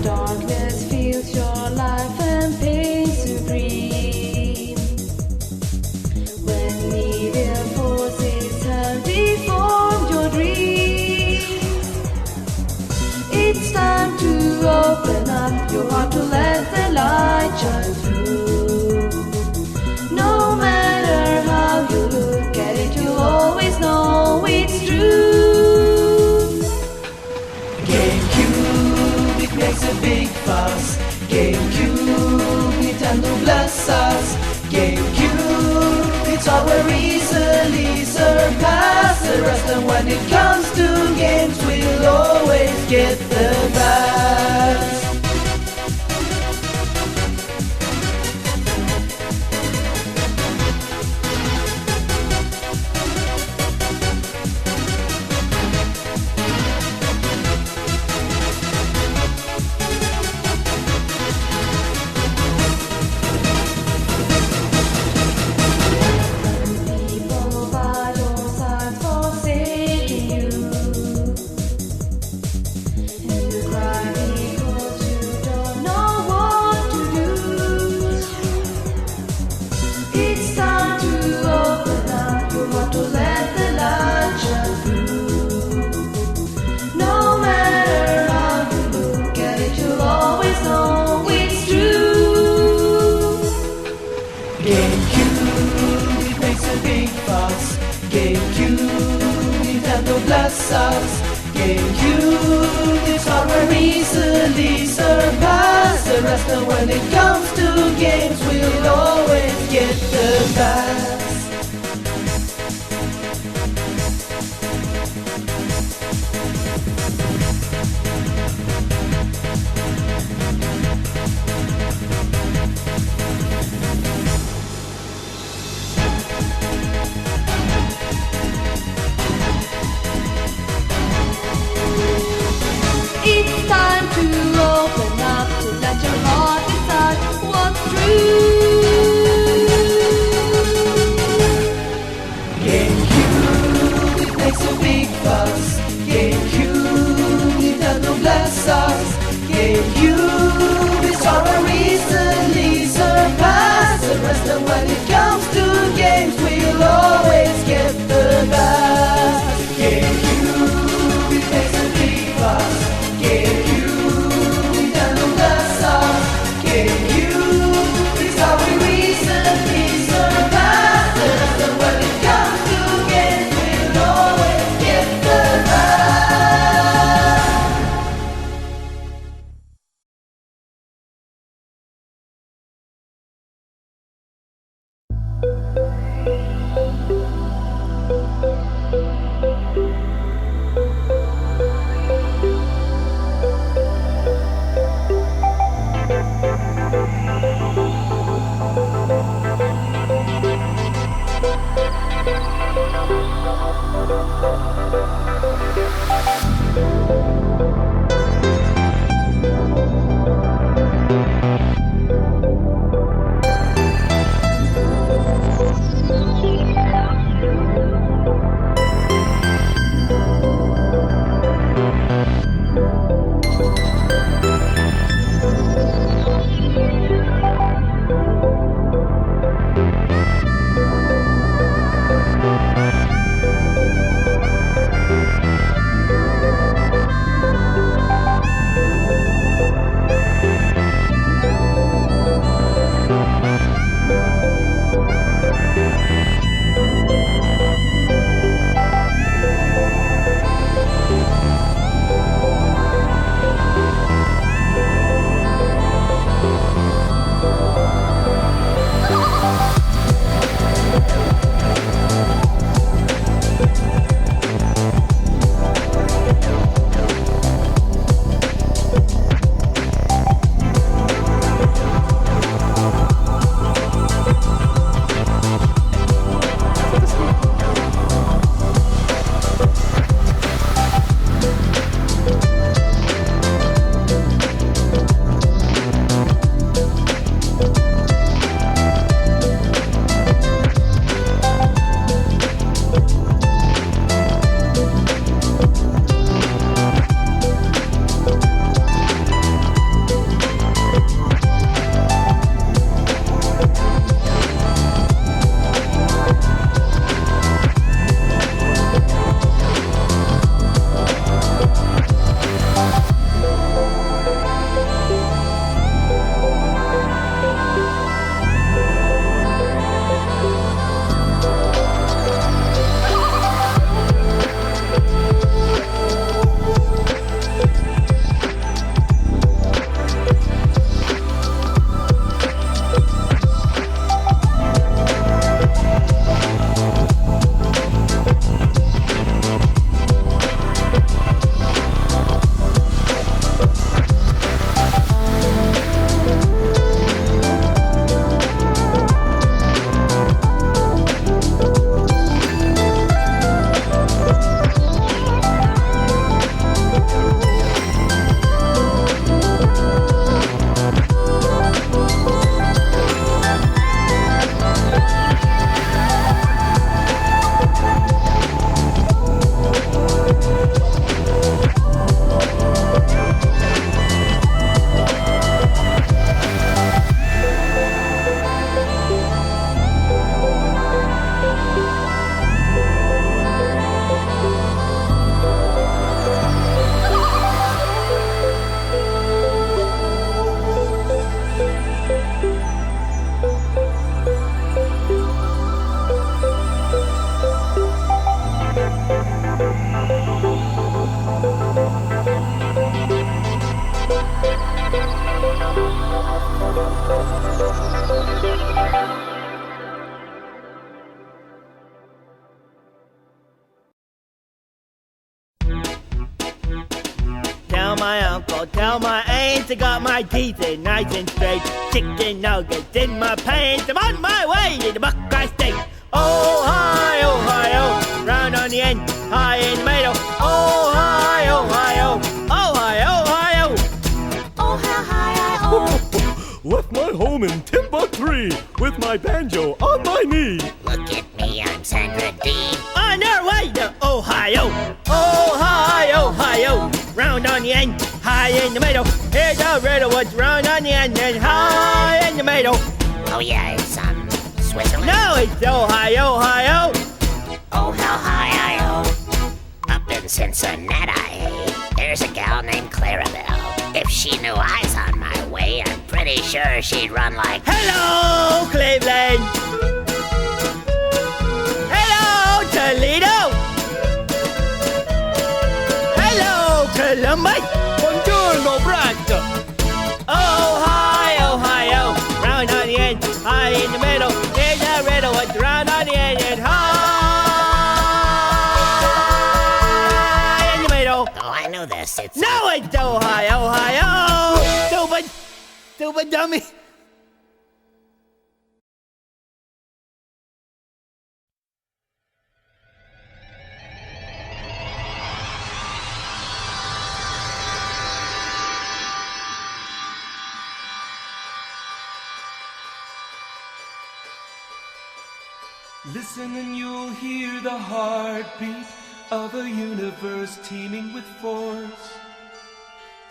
Darkness fills your life and pain supreme. When evil forces have deformed your dreams, it's time to open up your heart to let the light shine through. No matter how you look at it, you'll always know it's true. GameCube, it makes a big fuss. GameCube, Nintendo bless us. GameCube, it's all where easily surpass the rest. And when it comes to games, we'll always get the best. People by your side forsaking you, and you cry because you don't know what to do. It's time to open up your heart to let the light shine through. No matter how you look at it, you'll always know it's true. GameCube, it makes a big fuss. GameCube, Nintendo bless us. GameCube, it's all where easily surpass the rest. And when it comes to games, we'll always get the best. It's time to open up, to let your heart decide what's true. GameCube, it makes a big fuss. GameCube, Nintendo bless us. GameCube, it's all where easily surpass the rest. And when it comes to games, we'll always get the best. GameCube, it makes a big fuss. GameCube, Nintendo bless us. GameCube, it's all where easily surpass the rest. And when it comes to games, we'll always get the uncle. Tell my aunt I got my teeth in nice and straight. Chicken nuggets in my pants. I'm on my way to the Buckeye State. Oh, hi, round on the end, high in the middle. Oh, hi, oh, hi, oh, oh, hi, oh, hi, oh. Oh, how high I oh. Left my home in Timbuktu with my banjo on my knee. Look at me, I'm Sandra Dee. On our way to Ohio. Oh, hi, round on the end, high in the middle. Here's a riddle, what's round on the end and high in the middle. Oh yeah, it's Switzerland. No, it's Ohio. Oh, how high I oh. Up in Cincinnati, there's a gal named Clarabelle. If she knew I was on my way, I'm pretty sure she'd run like, Hello, Cleveland. Hello, Toledo. Hello, Columbus. Buongiorno, Nebraska. Ohio, round on the end, high in the middle. Here's a riddle, what's round on the end and high in the middle. oh, I know this, it's... No, it's Ohio. Stupid dummy. Listen and you'll hear the heartbeat of a universe teeming with force.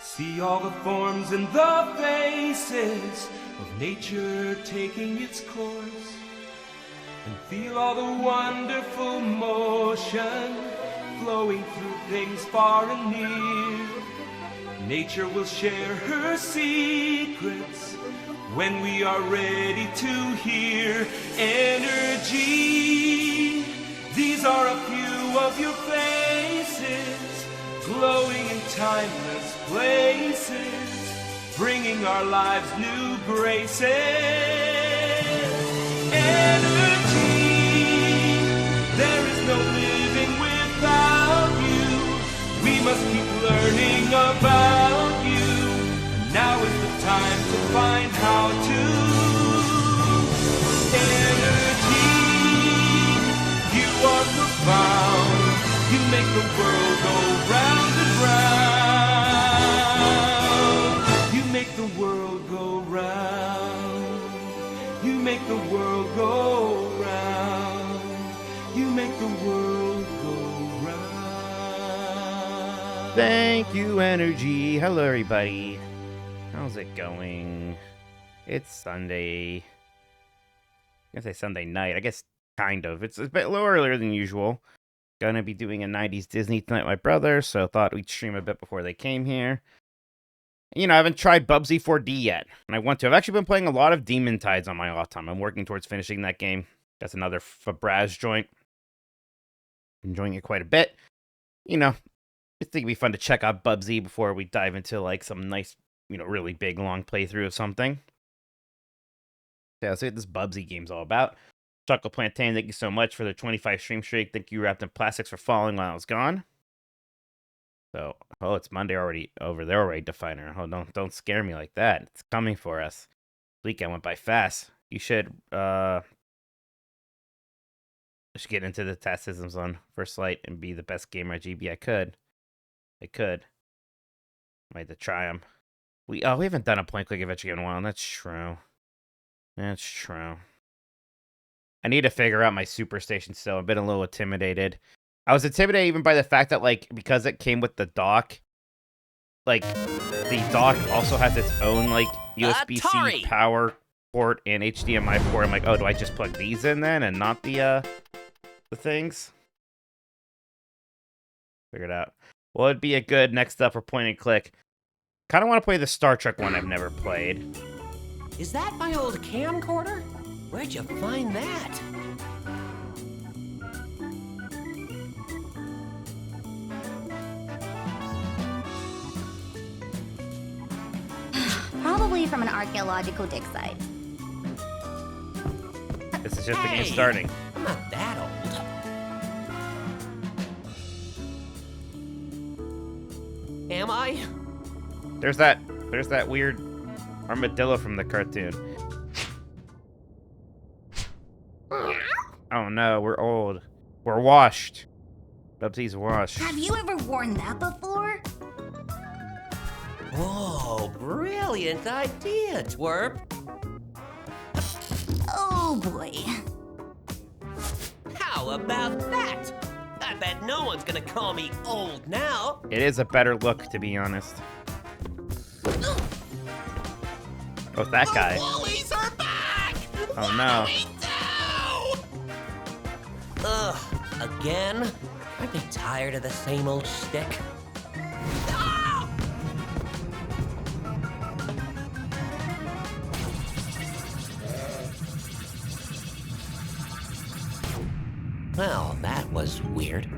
See all the forms and the faces of nature taking its course. And feel all the wonderful motion flowing through things far and near. Nature will share her secrets when we are ready to hear energy. These are a few of your faces, glowing in timeless places, bringing our lives new graces. Energy, there is no living without you. We must keep learning about you. Now is the time to find how to. Energy, you are profound. You make the world go round and round. You make the world go round. You make the world go round. You make the world go round. Thank you, Energy. Hello, everybody. How's it going? It's Sunday. I'm gonna say Sunday night. I guess kind of. It's a bit a little earlier than usual. Gonna be doing a 90s Disney tonight with my brother, so thought we'd stream a bit before they came here. You know, I haven't tried Bubsy 4D yet, and I want to. I've actually been playing a lot of Demon Tides on my off time. I'm working towards finishing that game. That's another Fabraz joint. Enjoying it quite a bit. You know, I think it'd be fun to check out Bubsy before we dive into like some nice, you know, really big long playthrough of something. Yeah, let's see what this Bubsy game's all about. Chocolate Plantain, thank you so much for the 25 stream streak. Thank you, Wrapped in Plastics, for following while I was gone. So, oh, it's Monday already over. They're already defining. Oh, don't scare me like that. It's coming for us. Weekend went by fast. You should get into the task systems on First Light and be the best gamer at GB. I could. Might have to try them. We haven't done a point-click adventure game in a while. That's true. I need to figure out my Superstation still. I've been a little intimidated. I was intimidated even by the fact that, like, because it came with the dock, like, the dock also has its own, like, USB-C power port and HDMI port. I'm like, oh, do I just plug these in then and not the things? Figure it out. Well, it'd be a good next up for point and click. Kind of want to play the Star Trek one I've never played. Is that my old camcorder? Where'd you find that? Probably from an archaeological dig site. This is just the game starting. I'm not that old. Am I? There's that weird armadillo from the cartoon. Oh no, we're old. We're washed. Bubsy's washed. Have you ever worn that before? Whoa, brilliant idea, Twerp. Oh boy. How about that? I bet no one's gonna call me old now. It is a better look, to be honest. Oh, that guy. The Woolies are back! Oh no. Ugh, again? Aren't they tired of the same old shtick? Ah! Well, that was weird.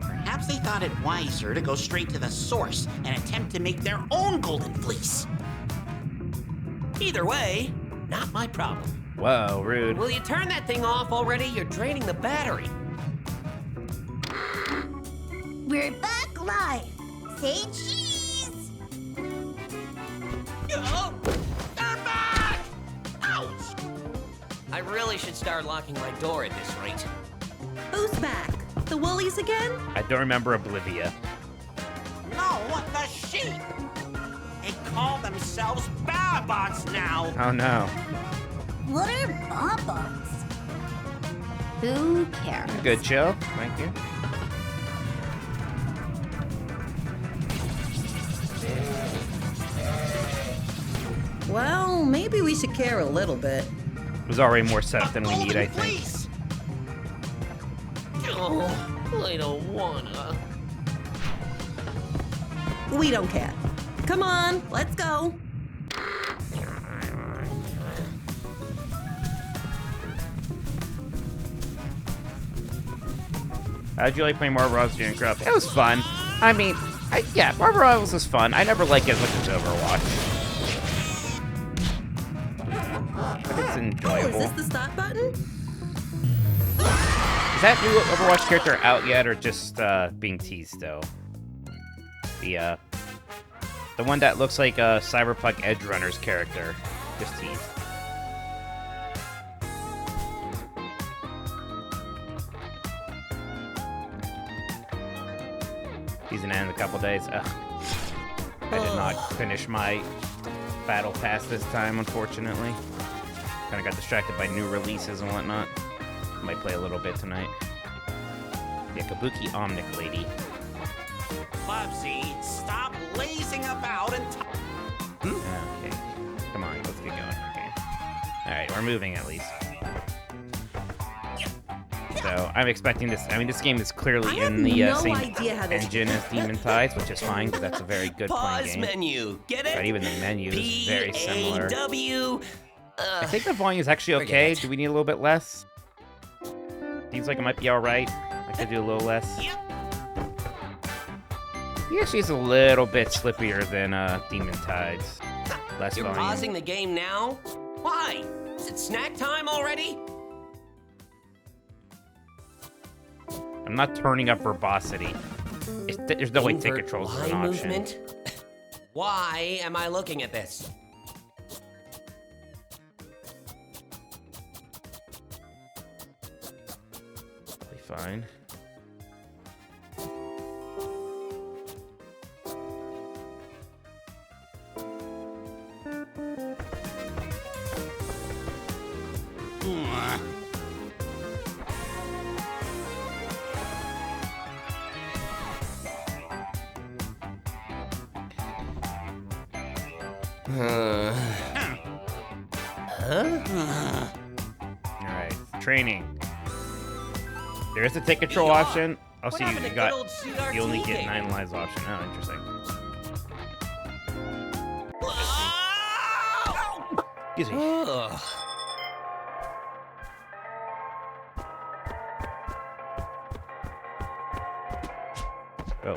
Perhaps they thought it wiser to go straight to the source and attempt to make their own golden fleece. Either way, not my problem. Whoa, rude. Will you turn that thing off already? You're draining the battery. We're back live. Say cheese. Oh, they're back! Ouch! I really should start locking my door at this rate. Who's back? The Woolies again? I don't remember Oblivia. No, the sheep! They call themselves Babots now! Oh no. What are Bob-Bots? Who cares? Good chill. Thank you. Well, maybe we should care a little bit. It was already more setup than we need, I think. Fleece! Oh, I don't wanna. We don't care. Come on, let's go. How'd you like playing Marvel Rivals during growth? It was fun. I mean, yeah, Marvel Rivals was fun. I never liked it as much as Overwatch. But it's Oh, enjoyable. is this the start button? Is that new Overwatch character out yet, or just being teased still? The one that looks like a Cyberpunk Edge Runner's character, just teased. Season ends in a couple days. Ugh. I did not finish my battle pass this time, unfortunately. Kind of got distracted by new releases and whatnot. Might play a little bit tonight. Yeah, Kabuki Omnic Lady. Bubsy, stop lazing about and Okay. Come on, let's get going. Okay. Alright, we're moving at least. So, I'm expecting this. I mean, this game is clearly I in the have no same idea how this- engine as Demon Tides, which is fine, because that's a very good playing Pause game. menu. Get it? But even the menu is very similar. P-A-W. I think the volume is actually Forget okay. it. Do we need a little bit less? Seems like it might be alright. I could do a little less. Yep. He actually is a little bit slippier than Demon Tides. Less You're volume. pausing the game now? Why? Is it snack time already? I'm not turning up verbosity. There's no way tick Invert controls is Y an option. movement? Why am I looking at this? Be fine. Alright, training. There is a take control Yeah. option. Oh, What see, happened you to got. good old CRT You only get gaming? 9 lives option. Oh, interesting. Excuse me. Ugh. Oh,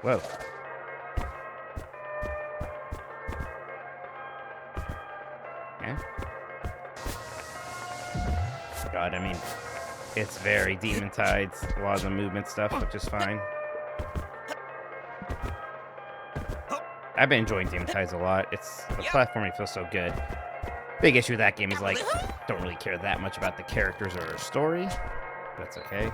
whoa. Yeah. God, I mean, it's very Demon Tides, a lot of the movement stuff, which is fine. I've been enjoying Demon Tides a lot. It's the platforming feels so good. Big issue with that game is like, don't really care that much about the characters or their story. That's okay.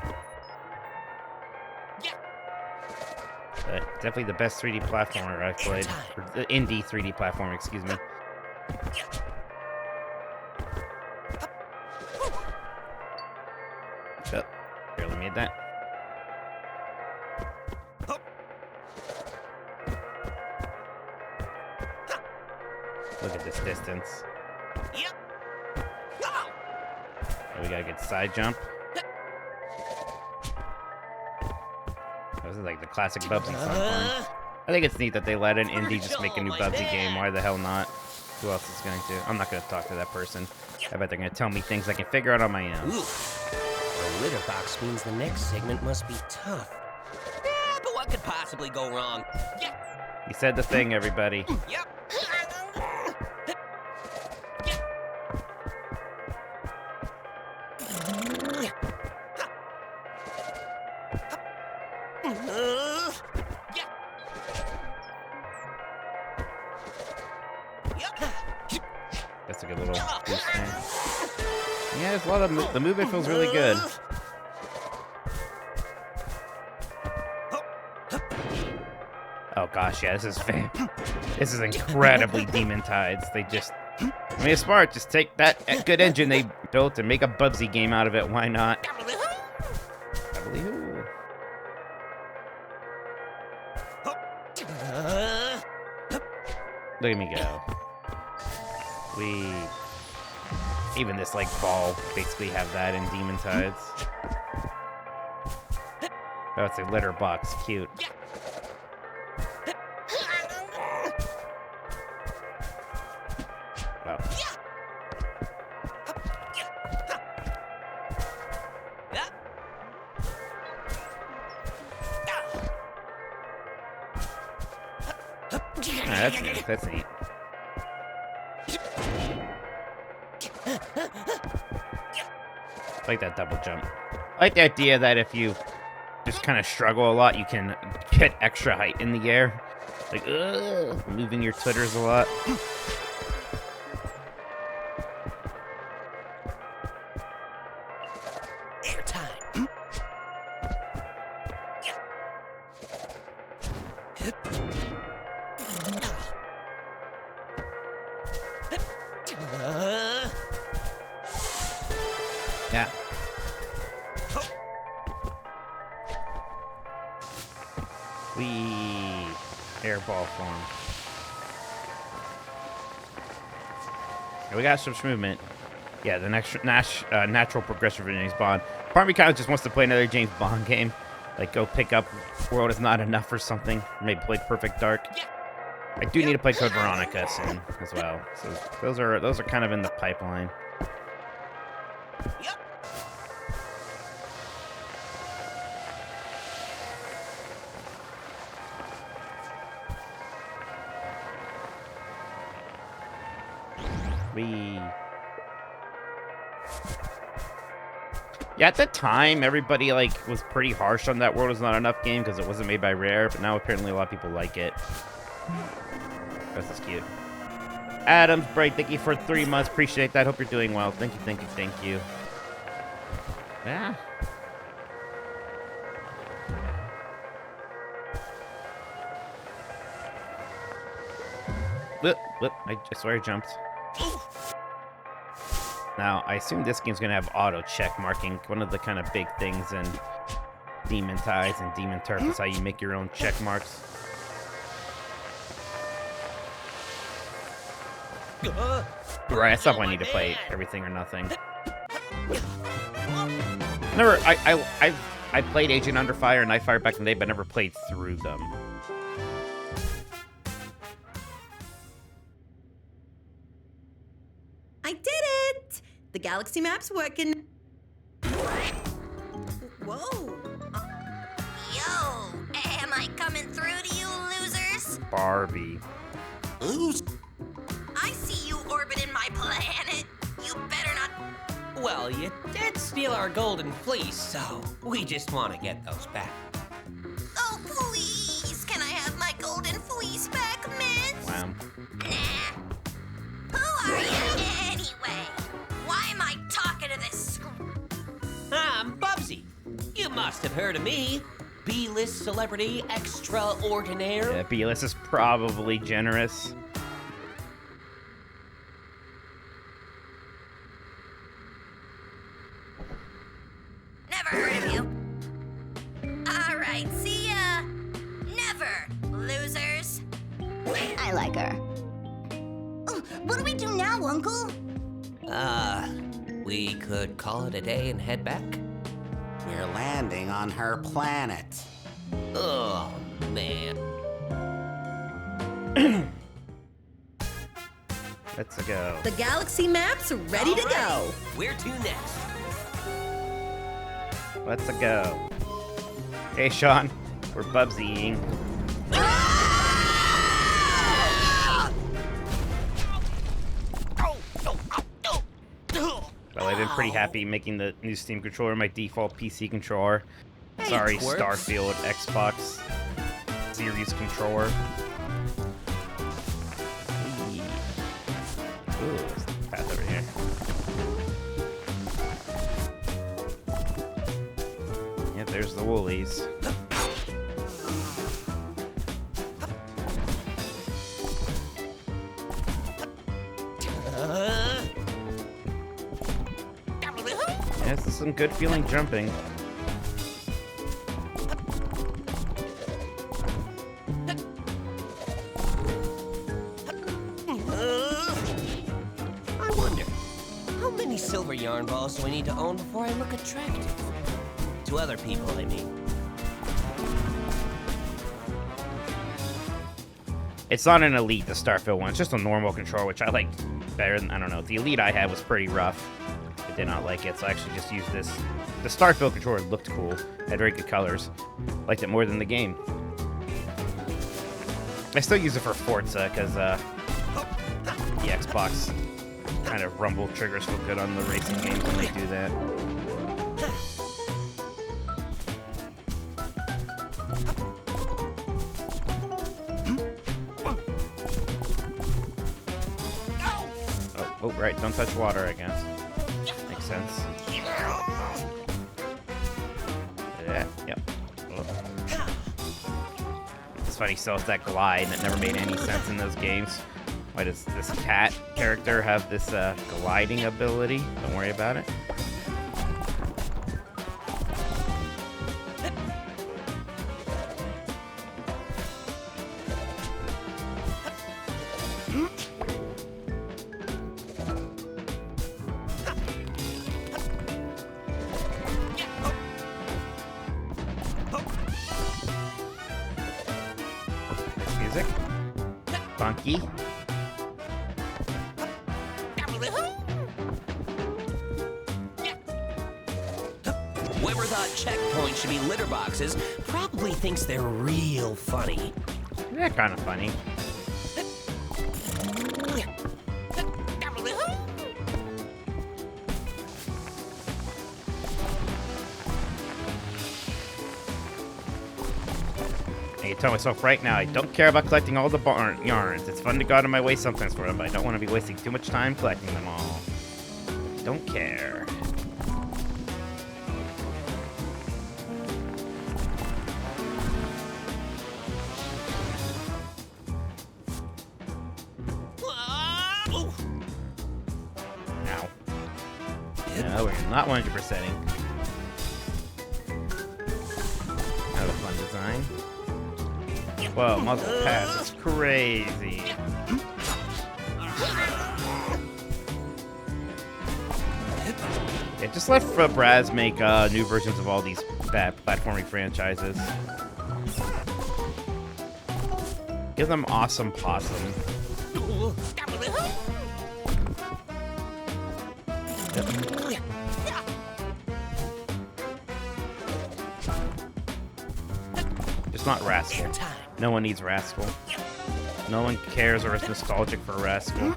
But definitely the best 3D platformer I've played. Or the indie 3D platformer, excuse me. Oh, barely made that. Look at this distance. Oh, we got a good side jump. This is like the classic Bubsy platform. I think it's neat that they let an indie just make a new Bubsy game. Why the hell not? Who else is going to? I'm not going to talk to that person. I bet they're going to tell me things I can figure out on my own. Ooh. A litter box means the next segment must be tough. Yeah, but what could possibly go wrong? Yeah. He said the thing, everybody. Yep. That's a good little boost there. Yeah, there's a lot of the movement feels really good. Oh gosh, yeah, this is incredibly Demon Tides. They just, I mean, it's smart. Just take that good engine they built and make a Bubsy game out of it. Why not? Look at me go. Even this like ball basically have that in Demon Tides. Oh, it's a litter box. Cute. Wow. That's neat. That's neat. I like that double jump. I like the idea that if you just kind of struggle a lot, you can get extra height in the air. Like, moving your twitters a lot. Airtime. Yeah. Airball form. Yeah, we got some movement. Yeah, the next natural progression for James Bond. Part of me kind of just wants to play another James Bond game. Like, go pick up World Is Not Enough or something. Or maybe play Perfect Dark. I do need to play Code Veronica soon as well. So those are kind of in the pipeline. Yeah, at the time, everybody like was pretty harsh on that World Is Not Enough game because it wasn't made by Rare, but now apparently a lot of people like it. This is cute. Adams Bright, thank you for 3 months. Appreciate that. Hope you're doing well. Thank you, thank you, thank you. Yeah. Whoop, whoop. I swear I jumped. Now, I assume this game's gonna have auto check marking. One of the kind of big things in Demon Tides and Demon Turf is how you make your own check marks. Right, at some point I need to play Everything or Nothing. I played Agent Under Fire and Nightfire back in the day, but never played through them. I did it! The galaxy map's working. Whoa! Yo! Am I coming through to you, losers? Barbie. I see you orbiting my planet. You better not... Well, you did steal our golden fleece, so we just want to get those back. Oh, please! Can I have my golden fleece back, man? have heard of me. B-list celebrity extraordinaire. Yeah, B-list is probably generous. Never heard of you. All right, see ya. Never, losers. I like her. What do we do now, Uncle? We could call it a day and head back. We're landing on her planet. Oh, man. Let's go. The galaxy maps are ready to go. Where to next? Let's go. Hey, Sean. We're Bubsying. Well, I've been pretty happy making the new Steam controller my default PC controller. Hey, Sorry, twerps. Starfield Xbox Series controller. Ooh, there's a path over here. Yep, there's the Woolies. Yeah, this is some good feeling jumping. I wonder, how many silver yarn balls do I need to own before I look attractive? To other people, I mean. It's not an Elite, the Starfield one. It's just a normal controller, which I like better than, I don't know. The Elite I had was pretty rough. I did not like it, so I actually just used this. The Starfield controller looked cool. Had very good colors. Liked it more than the game. I still use it for Forza, because the Xbox kind of rumble triggers feel good on the racing games when they do that. Oh, right, don't touch water, I guess. Makes sense. Yeah, yep. Oh. It's funny, so it's that glide that never made any sense in those games. Why does this cat character have this gliding ability? Don't worry about it. Music. Funky. Whoever thought checkpoints should be litter boxes probably thinks they're real funny. They're kind of funny. I tell myself right now, I don't care about collecting all the yarns. It's fun to go out of my way sometimes for them, but I don't want to be wasting too much time collecting them all. Don't care. Ow. No, we're not 100%ing. Have a fun design. Whoa, multiple pass. It's crazy. Yeah, just let Braz make new versions of all these bad platforming franchises. Give them Awesome Possum. Just not Rascal. No one needs Rascal. No one cares or is nostalgic for Rascal.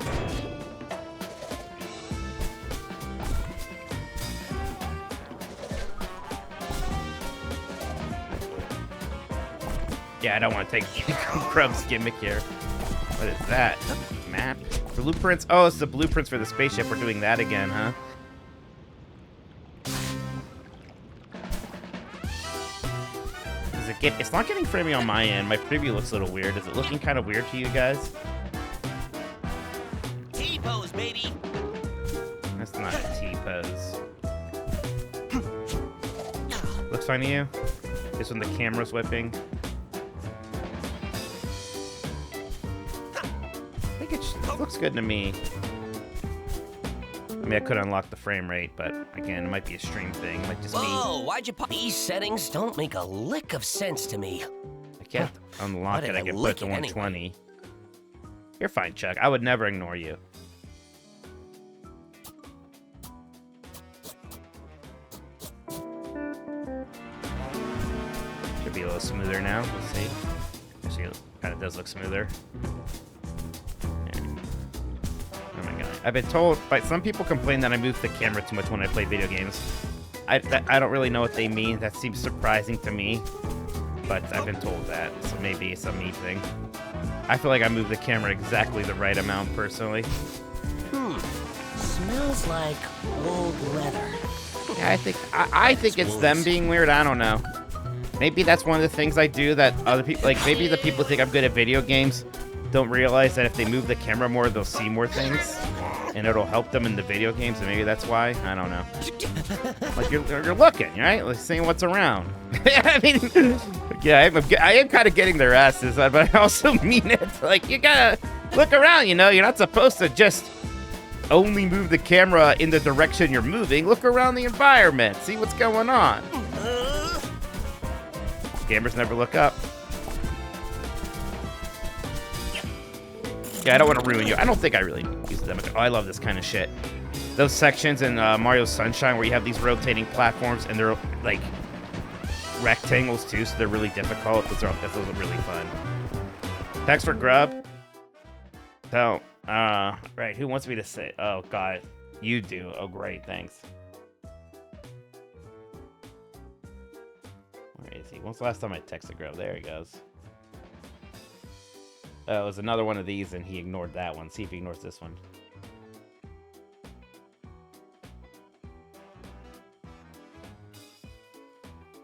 Yeah, I don't want to take Grub's gimmick here. What is that? Map? Blueprints? Oh, it's the blueprints for the spaceship. We're doing that again, huh? It's not getting framey on my end. My preview looks a little weird. Is it looking kind of weird to you guys? T-pose, baby. That's not a T-pose. Looks fine to you? Just when the camera's whipping. I think it looks good to me. I mean, I could unlock the frame rate, but again, it might be a stream thing. It might just be... Whoa, why'd you pop... These settings don't make a lick of sense to me. I can't unlock it. I can put lick it to it 120. anyway? You're fine, Chuck. I would never ignore you. Should be a little smoother now. Let's see. Actually, it kind of does look smoother. Oh my god. I've been told by some people complain that I move the camera too much when I play video games. I don't really know what they mean. That seems surprising to me. But I've been told that, so maybe it's a me thing. I feel like I move the camera exactly the right amount, personally. Smells like old leather. Yeah, I think it's them being weird. I don't know. Maybe that's one of the things I do that other people, like maybe the people who think I'm good at video games don't realize that if they move the camera more, they'll see more things, and it'll help them in the video games. And maybe that's why. I don't know. Like you're looking, right? Like seeing what's around. I mean, yeah, I am kind of getting their asses, but I also mean it. Like you gotta look around. You know, you're not supposed to just only move the camera in the direction you're moving. Look around the environment. See what's going on. Gamers never look up. Yeah, I don't want to ruin you. I don't think I really use them. Oh, I love this kind of shit. Those sections in Mario Sunshine where you have these rotating platforms and they're like rectangles too, so they're really difficult. Those are really fun. Thanks for grub. So, right, who wants me to say? Oh god, you do. Oh great, thanks. Where is he? When's the last time I texted grub? There he goes. It was another one of these, and he ignored that one. See if he ignores this one.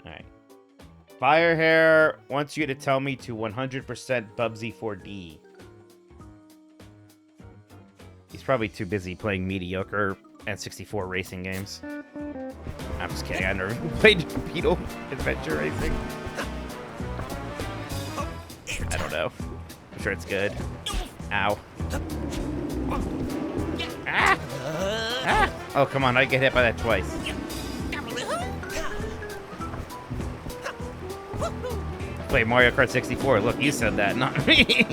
Alright. Firehair wants you to tell me to 100% Bubsy 4D. He's probably too busy playing mediocre N64 racing games. I'm just kidding. I never played Beetle Adventure Racing. I don't know. I'm sure it's good. Ow. Ah! Ah! Oh, come on. I get hit by that twice. Play Mario Kart 64. Look, you said that, not me.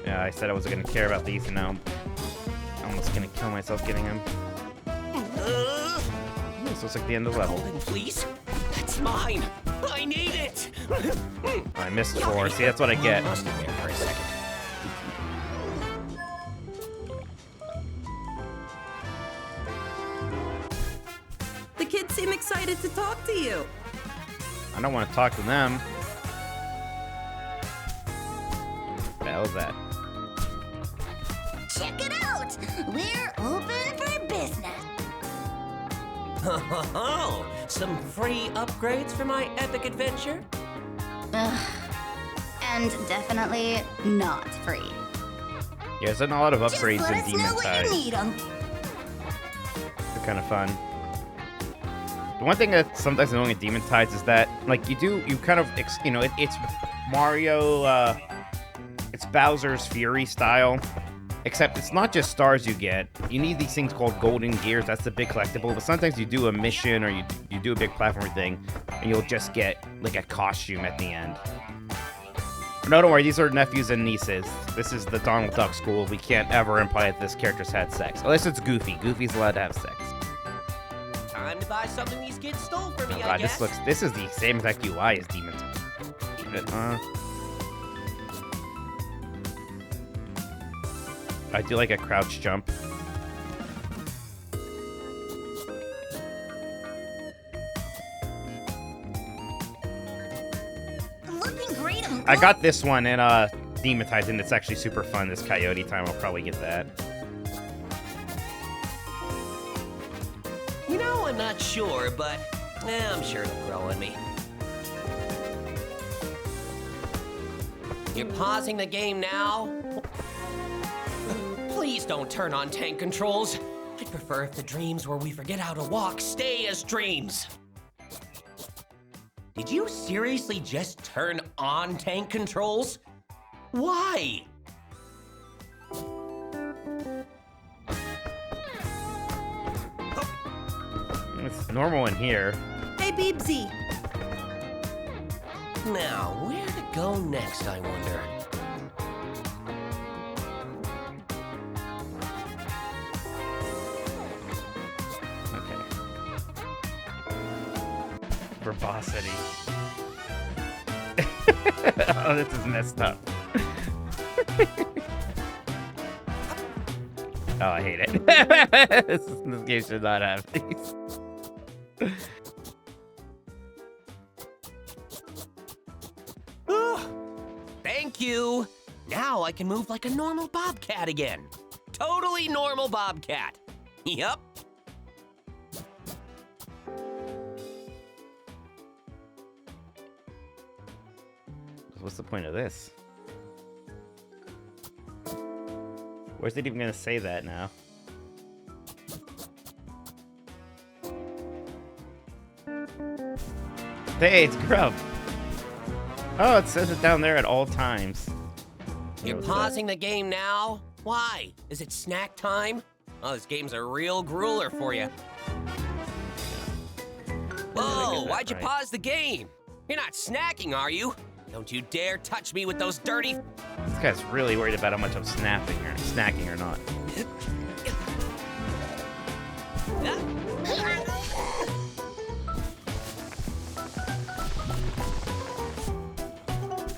Yeah, I said I wasn't gonna care about these, and now I'm almost gonna kill myself getting them. This looks like the end of the level. Please? That's mine. I need it. I missed 4. See, that's what I get. For a second. The kids seem excited to talk to you. I don't want to talk to them. What the hell is that? Check it out. We're open for business. Oh, some free upgrades for my epic adventure? And definitely not free. Yeah, there's not a lot of Just upgrades let in us know Demon when Tide. you need 'em. They're kind of fun. The one thing that's sometimes annoying in Demon Tides is that, like, you kind of, it's Mario, it's Bowser's Fury style. Except it's not just stars you get. You need these things called golden gears. That's the big collectible. But sometimes you do a mission or you do a big platform thing, and you'll just get like a costume at the end. No, don't worry. These are nephews and nieces. This is the Donald Duck school. We can't ever imply that this character's had sex. Unless it's Goofy. Goofy's allowed to have sex. Time to buy something these kids stole from me, Oh I god, guess. this is the same exact UI as Demon Tide. I do like a crouch jump. Looking great on I got this one in Demon Tides, and it's actually super fun. This Coyote time, I'll probably get that. You know, I'm not sure, but I'm sure it'll grow on me. You're pausing the game now? Please don't turn on tank controls. I'd prefer if the dreams where we forget how to walk stay as dreams. Did you seriously just turn on tank controls? Why? It's normal in here. Hey, Beebsy. Now, where to go next, I wonder? Okay. Verbosity. Oh, this is messed up. Oh, I hate it. this game should not have these. Thank you. Now I can move like a normal bobcat again. Totally normal bobcat. Yup. What's the point of this? Where's it even gonna say that now? Hey, it's Grub. Oh, it says it down there at all times. You're pausing the game now? Why? Is it snack time? Oh, this game's a real grueler for you. Whoa, why'd you pause the game? You're not snacking, are you? Don't you dare touch me with those dirty... This guy's really worried about how much I'm snacking or not.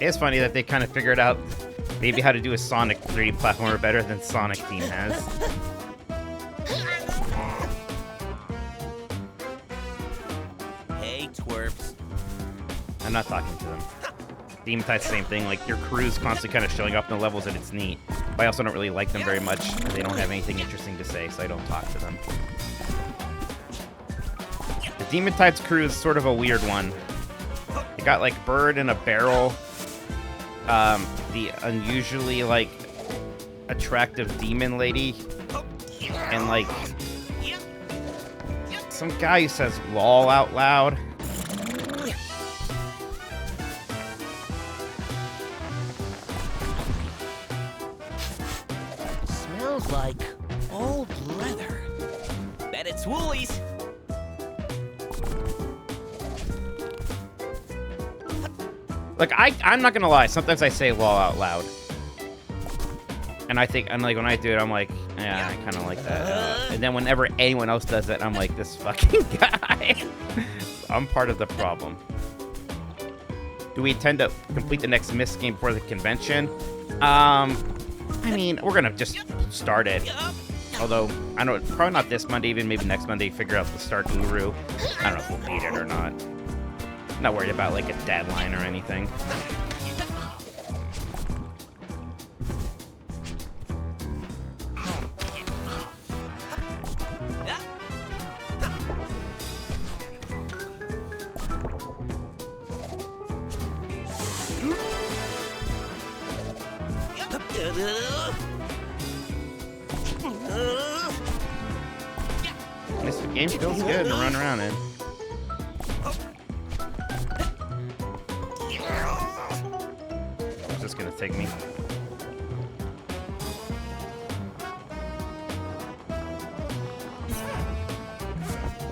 It's funny that they kind of figured out maybe how to do a Sonic 3D platformer better than Sonic Team has. Hey, twerps. I'm not talking to them. Demon Tide's same thing, like your crew's constantly kind of showing up in the levels and it's neat. But I also don't really like them very much. They don't have anything interesting to say, so I don't talk to them. The Demon Tide's crew is sort of a weird one. They got like Bird in a barrel. The unusually like attractive demon lady. And like some guy who says lol out loud. Smells like old leather. Bet it's Woolies. Like, I'm not gonna lie, sometimes I say lol out loud. And I think, and like when I do it, I'm like, yeah, I kind of like that. And then whenever anyone else does it, I'm like, this fucking guy. I'm part of the problem. Do we intend to complete the next Myst game before the convention? I mean, we're gonna just start it. Although, I don't, probably not this Monday, even maybe next Monday, figure out the start guru. I don't know if we'll beat it or not. Not worried about like a deadline or anything. This game feels good to run around in. It's just gonna take me.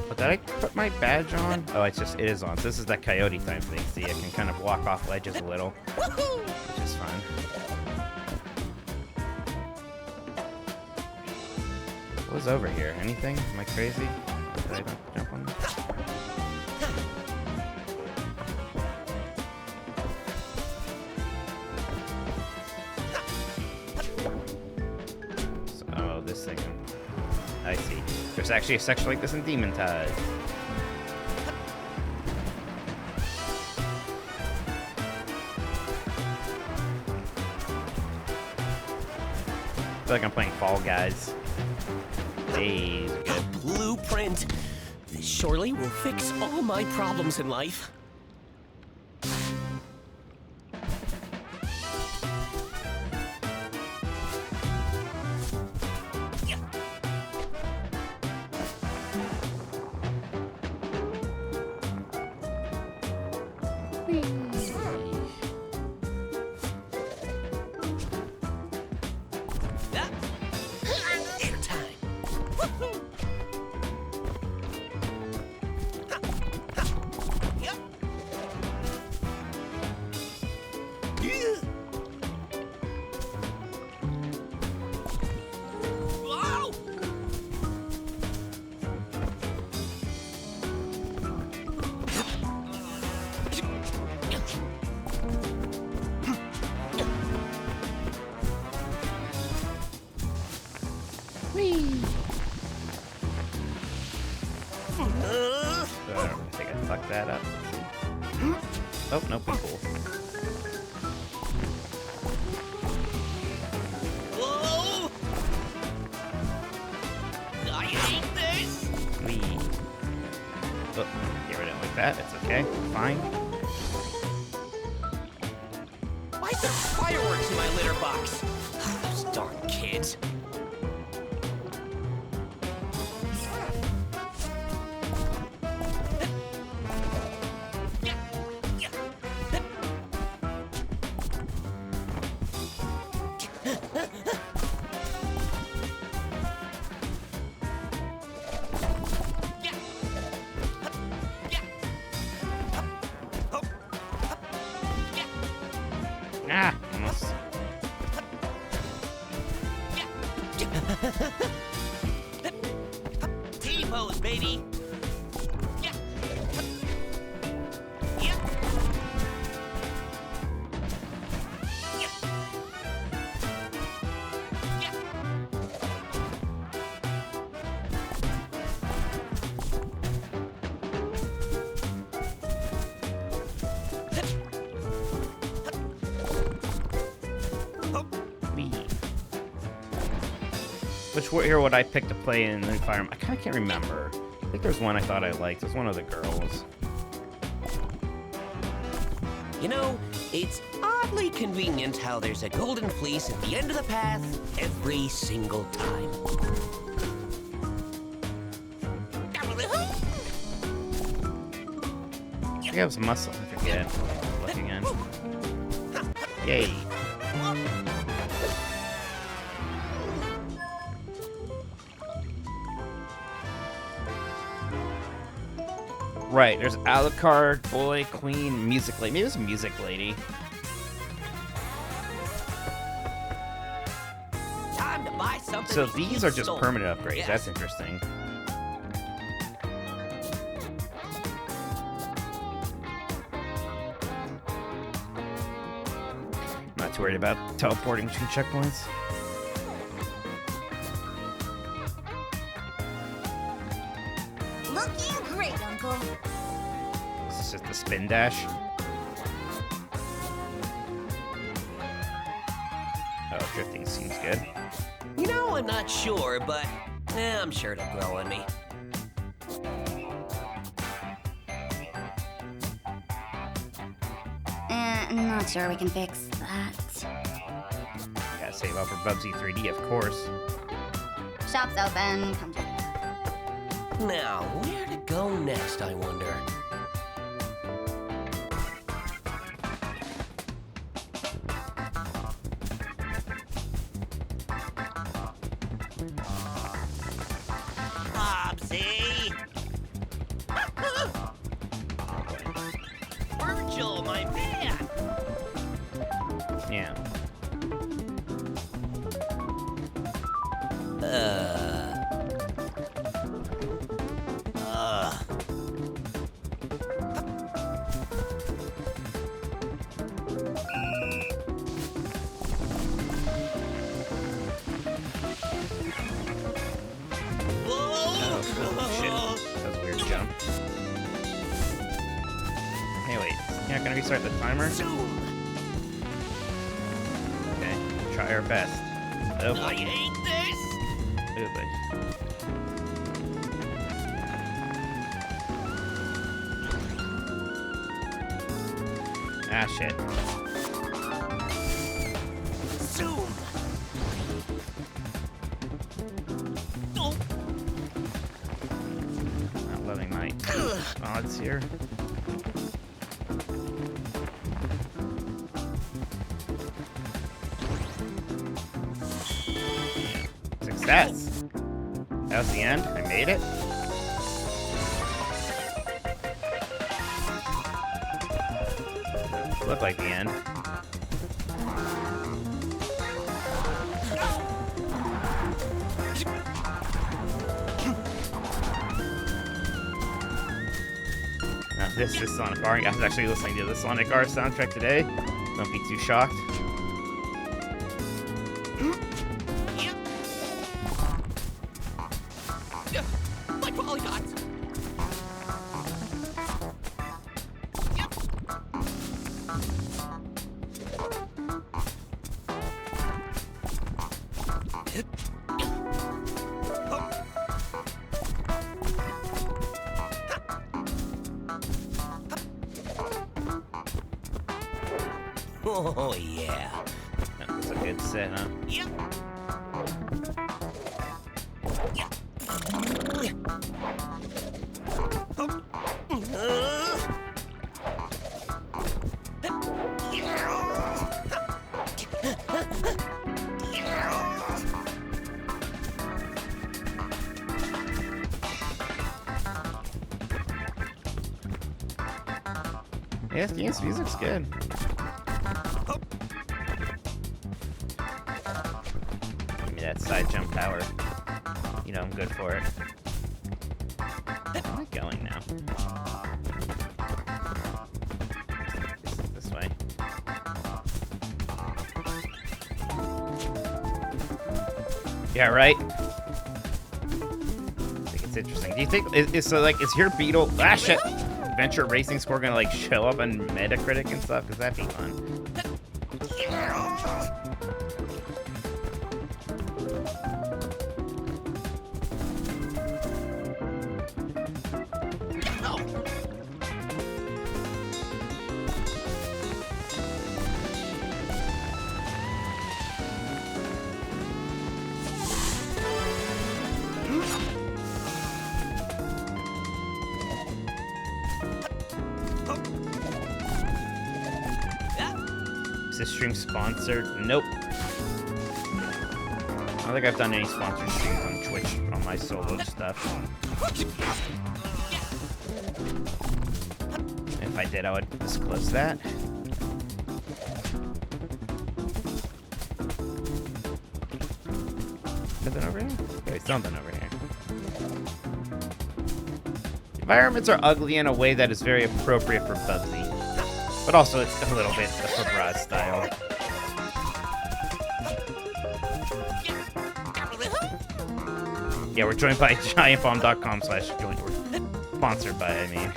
But did I put my badge on? Oh, it is on. So this is that coyote time thing. See, I can kind of walk off ledges a little, which is fun. What was over here? Anything? Am I crazy? Did I not jump on that? So, oh, this thing. I see. There's actually a section like this in Demon Tide. feel like I'm playing Fall Guys. Hey, A blueprint. This surely will fix all my problems in life. I think I fucked that up. Oh, nope, we cool. Whoa! I hate this! Wee. Oh, get rid of it like that. It's okay. Fine. Why is there fireworks in my litter box? Those darn kids. Ah, almost. T-pose, baby. Wee. Which hero would I pick to play in the Fire Emblem? I kind of can't remember. I think there's one I thought I liked. There's one of the girls. You know, it's oddly convenient how there's a golden fleece at the end of the path every single time. He has muscle. I forget. Look again. Yay. Right, there's Alucard, Boy, Queen, Music Lady. Maybe it's a Music Lady. Time to buy something. So to these eat are just soul. permanent upgrades. Yes. That's interesting. Not too worried about teleporting between checkpoints. Looking great, Uncle. This is just the spin dash. Oh, drifting seems good. You know, I'm not sure, but I'm sure it'll grow on me. Not sure we can fix that. Gotta save up for Bubsy 3D, of course. Shop's open. Come to Now, where to go next, I wonder? Bobsy! Virgil, my man! Yeah. Oh, shit. That was a weird jump. Hey, wait. You're not gonna restart the timer? Okay. Try our best. Oh, I hate this. oh boy. Ah, shit. Zoom. Oh. Not loving my odds here. Success! That was the end. I made it. Looked like the end. Now this is Sonic R. I was actually listening to the Sonic R soundtrack today. Don't be too shocked. My polygons. Oh, yeah. That was a good set, huh? Yep. Yeah, this game's music's good. Give me that side jump power. You know I'm good for it. Where am I going now? This way. Yeah, right? I think it's interesting. Do you think, is here Beetle, shit! Adventure Racing score gonna like show up on Metacritic and stuff? Cause that'd be fun. Is this stream sponsored? Nope. I don't think I've done any sponsored streams on Twitch on my solo stuff. If I did, I would disclose that. Something over here? Okay, something over here. Environments are ugly in a way that is very appropriate for Bubsy. But also, it's a little bit of Braz style. Yeah, we're joined by giantbomb.com/join. We're sponsored by, I mean.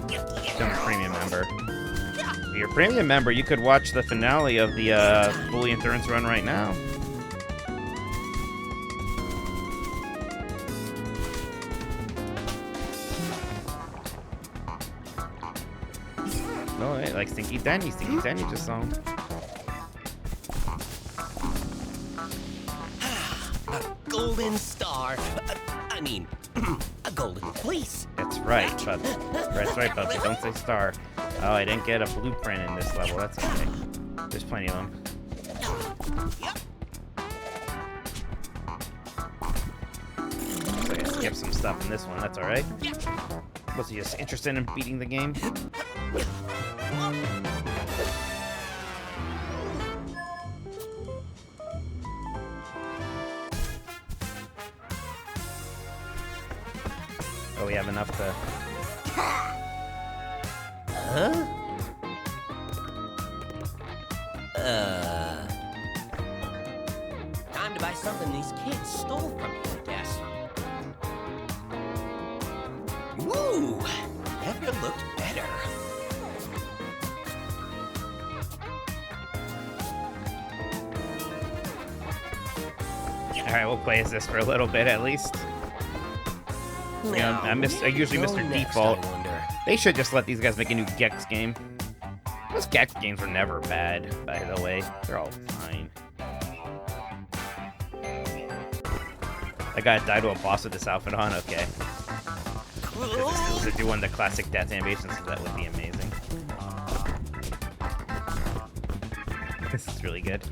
Yeah, become a premium member. If you're a premium member, you could watch the finale of the Bully Endurance run right now. No, hey, like Stinky Danny just song. A golden star. I mean, a golden fleece. That's right, Bubsy. That's right, Bubsy. Don't say star. Oh, I didn't get a blueprint in this level. That's okay. There's plenty of them. So I skip some stuff in this one. That's all right. Was he just interested in beating the game? Oh, we have enough to... Huh? Time to buy something these kids stole from me, I guess. Woo! Never looked better. Alright, we'll play as this for a little bit at least. You know, I usually Go Mr. next, Default. I wonder. They should just let these guys make a new Gex game. Those Gex games were never bad, by the way. They're all fine. I gotta die to a boss with this outfit on? Okay. If this is one of the classic death animations, that would be amazing. This is really good.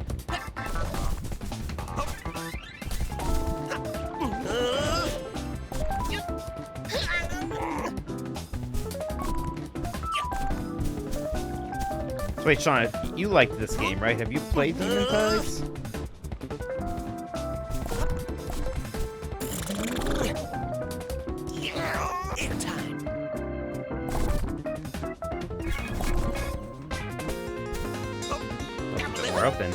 So wait, Sean, you liked this game, right? Have you played Demon Ties? We're open.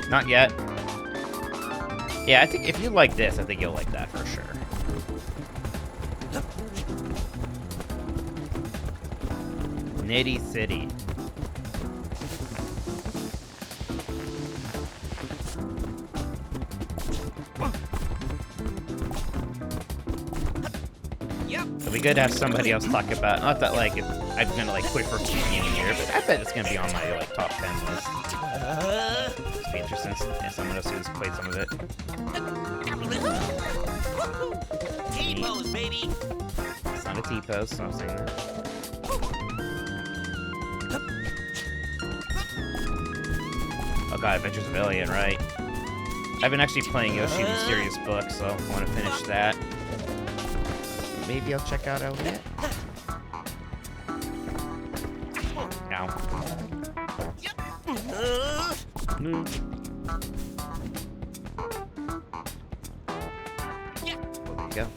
Not yet. Yeah, I think if you like this, I think you'll like that for sure. Nitty City. It'll be good to have somebody else talk about. Not that like I'm gonna like quit for being here, but I bet it's gonna be on my like top 10 list. It'll be interesting if someone else who's played some of it. T-pose, baby. It's not a T-pose, so I'm saying that. Oh god, Adventures of Alien, right? I've been actually playing Yoshi the Mysterious Book, so I want to finish that. Maybe I'll check out Elliot. Ow. No. There you go.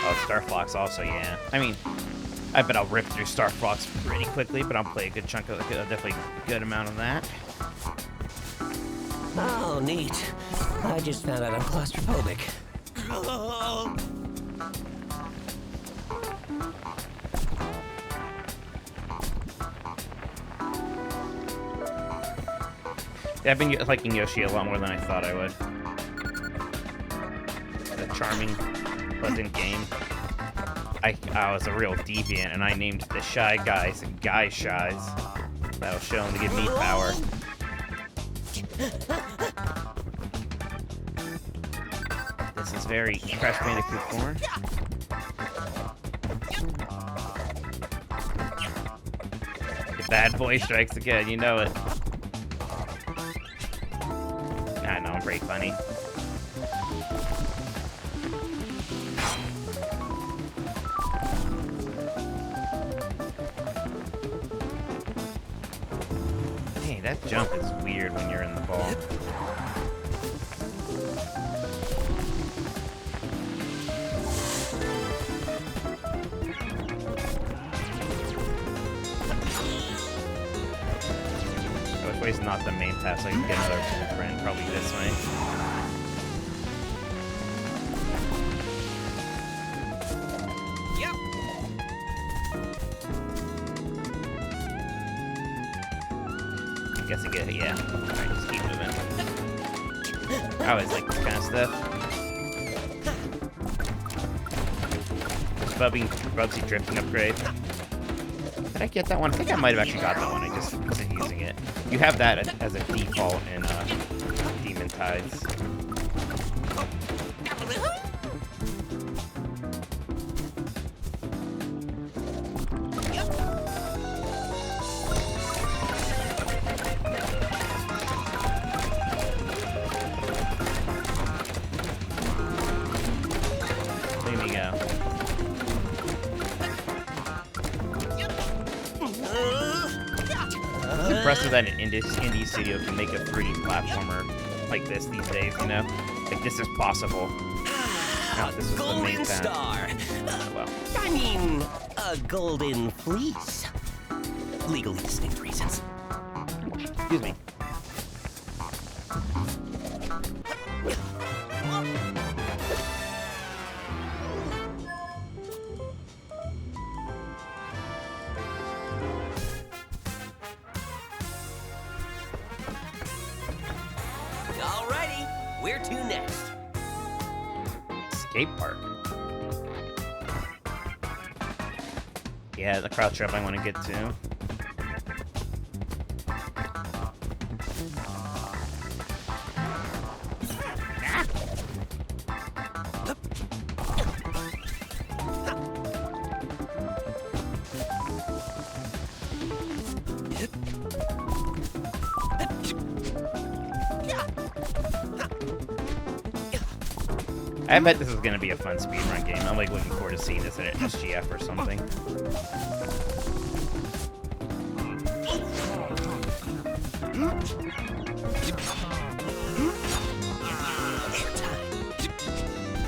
Oh, Star Fox also, yeah. I mean, I bet I'll rip through Star Fox pretty quickly, but I'll play a good chunk of, definitely a good amount of that. Oh, neat. I just found out I'm claustrophobic. Yeah, I've been liking Yoshi a lot more than I thought I would. It's a charming, pleasant game. I was a real deviant, and I named the Shy Guys Guy Shies. That'll show them to give me power. This is very Crash Bandicoot 4. The bad boy strikes again, you know it. I know, I'm pretty funny. Hey, that jump is weird when you're in the ball. Which way's not the main path, so I can get another friend, probably this way. I guess I get it, yeah. Alright, just keep moving. I always like this kind of stuff. Bubsy drifting upgrade. Did I get that one? I think I might have actually got that one. I just wasn't using it. You have that as a default in Demon Tides. There we go. It's impressive that an indie studio can make a 3D platformer like this these days, you know? Like, this is possible. No, this was the main Golden path. Star. Well. I mean, a golden fleece. legally distinct reasons. Excuse me. Alrighty, where to next? Skate park. Yeah, the crowd trap I want to get to. I bet this is gonna be a fun speedrun game. I'm like looking forward to seeing this at SGF or something.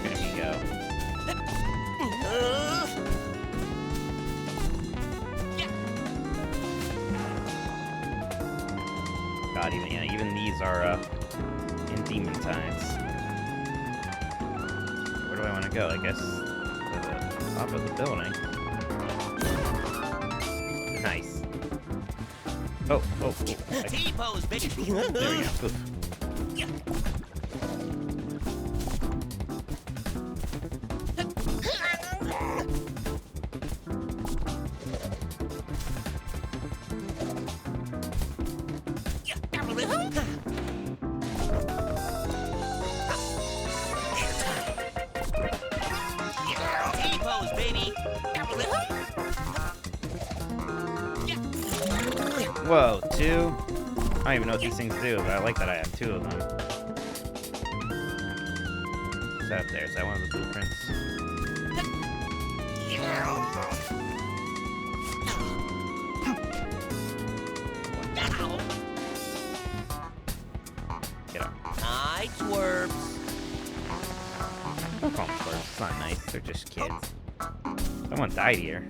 There we go. God, even these are in demon times. Where do I want to go? I guess to the top of the building. Nice. Oh. T-pose, baby. There we go. Poof. T-pose, baby. Whoa, two? I don't even know what these things do, but I like that I have two of them. What's that up there? Is that one of the blueprints? Get up. Hi, twerps. Don't call them twerps. It's not nice. They're just kids. Someone died here.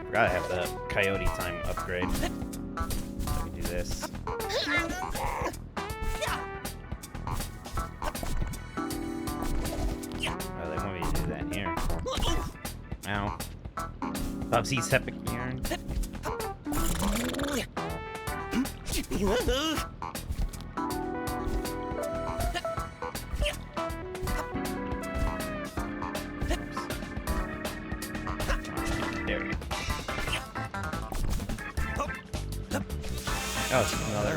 Forgot I have the coyote time upgrade. Let me do this. Oh, they want me to do that here. Ow. Bubsy's epic urine. There we go. Oh, it's another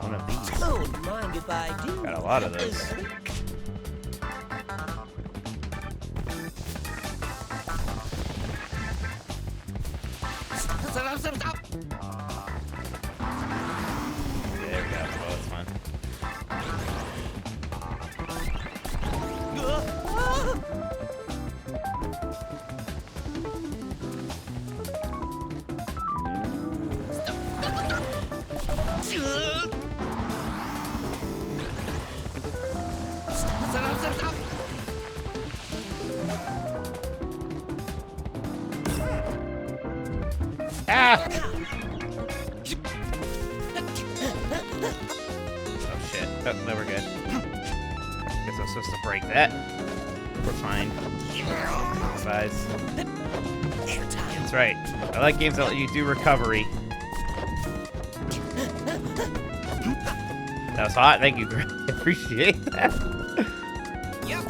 one of these. Don't mind if I do. Got a lot of those. There we go. Oh, that's fun. Ah! Oh shit. Oh, no, we're good. Guess I'm supposed to break that. We're fine. Size. That's right. I like games that let you do recovery. That was hot. Thank you. I appreciate that. Yep.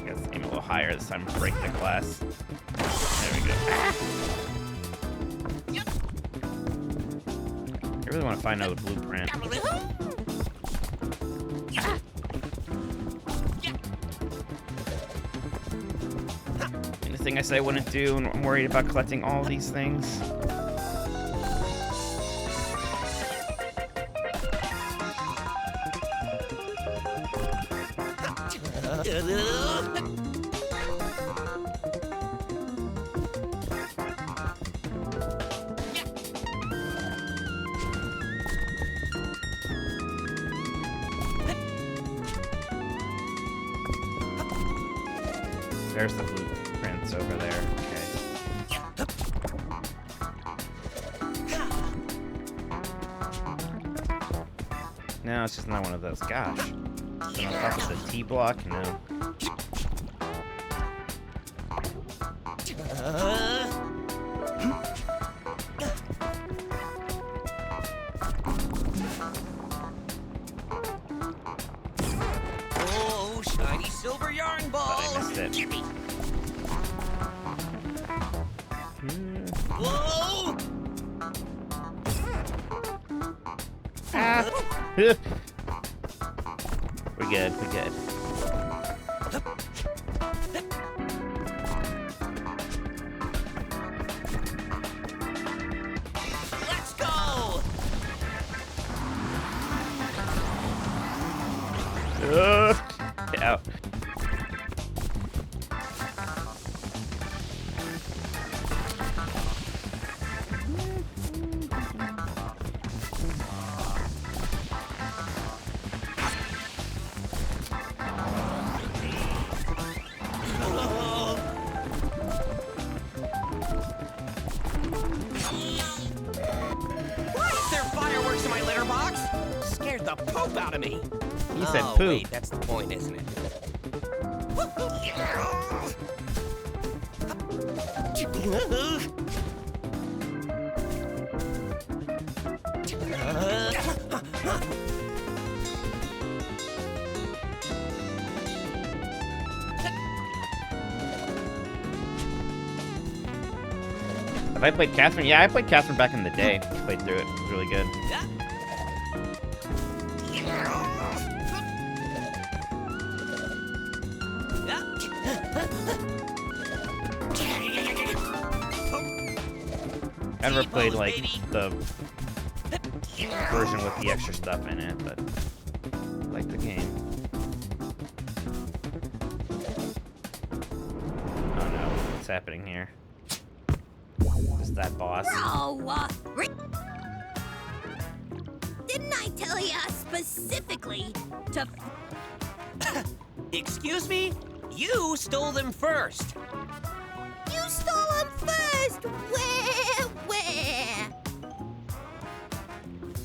Let's aim a little higher this time. Break the glass. There we go. I really want to find out the blueprint. Anything I said I wouldn't do, and I'm worried about collecting all these things. there's the blueprints over there. Okay. No, it's just not one of those. Gosh. Is it on top of the T block? No. Oh, shiny silver yarn ball. But I missed it. Whoa! Ah. We're good. We're good. Let's go! Get out. Why is there fireworks in my litter box? Scared the poop out of me. You said Oh, poop. wait, that's the point, isn't it? Have I played Catherine? Yeah, I played Catherine back in the day. Played through it. It was really good. I never played like the version with the extra stuff in it, but I like the game. Oh no, what's happening here? Is that boss? Oh, didn't I tell you specifically to... Excuse me? You stole them first. You stole them first! Where?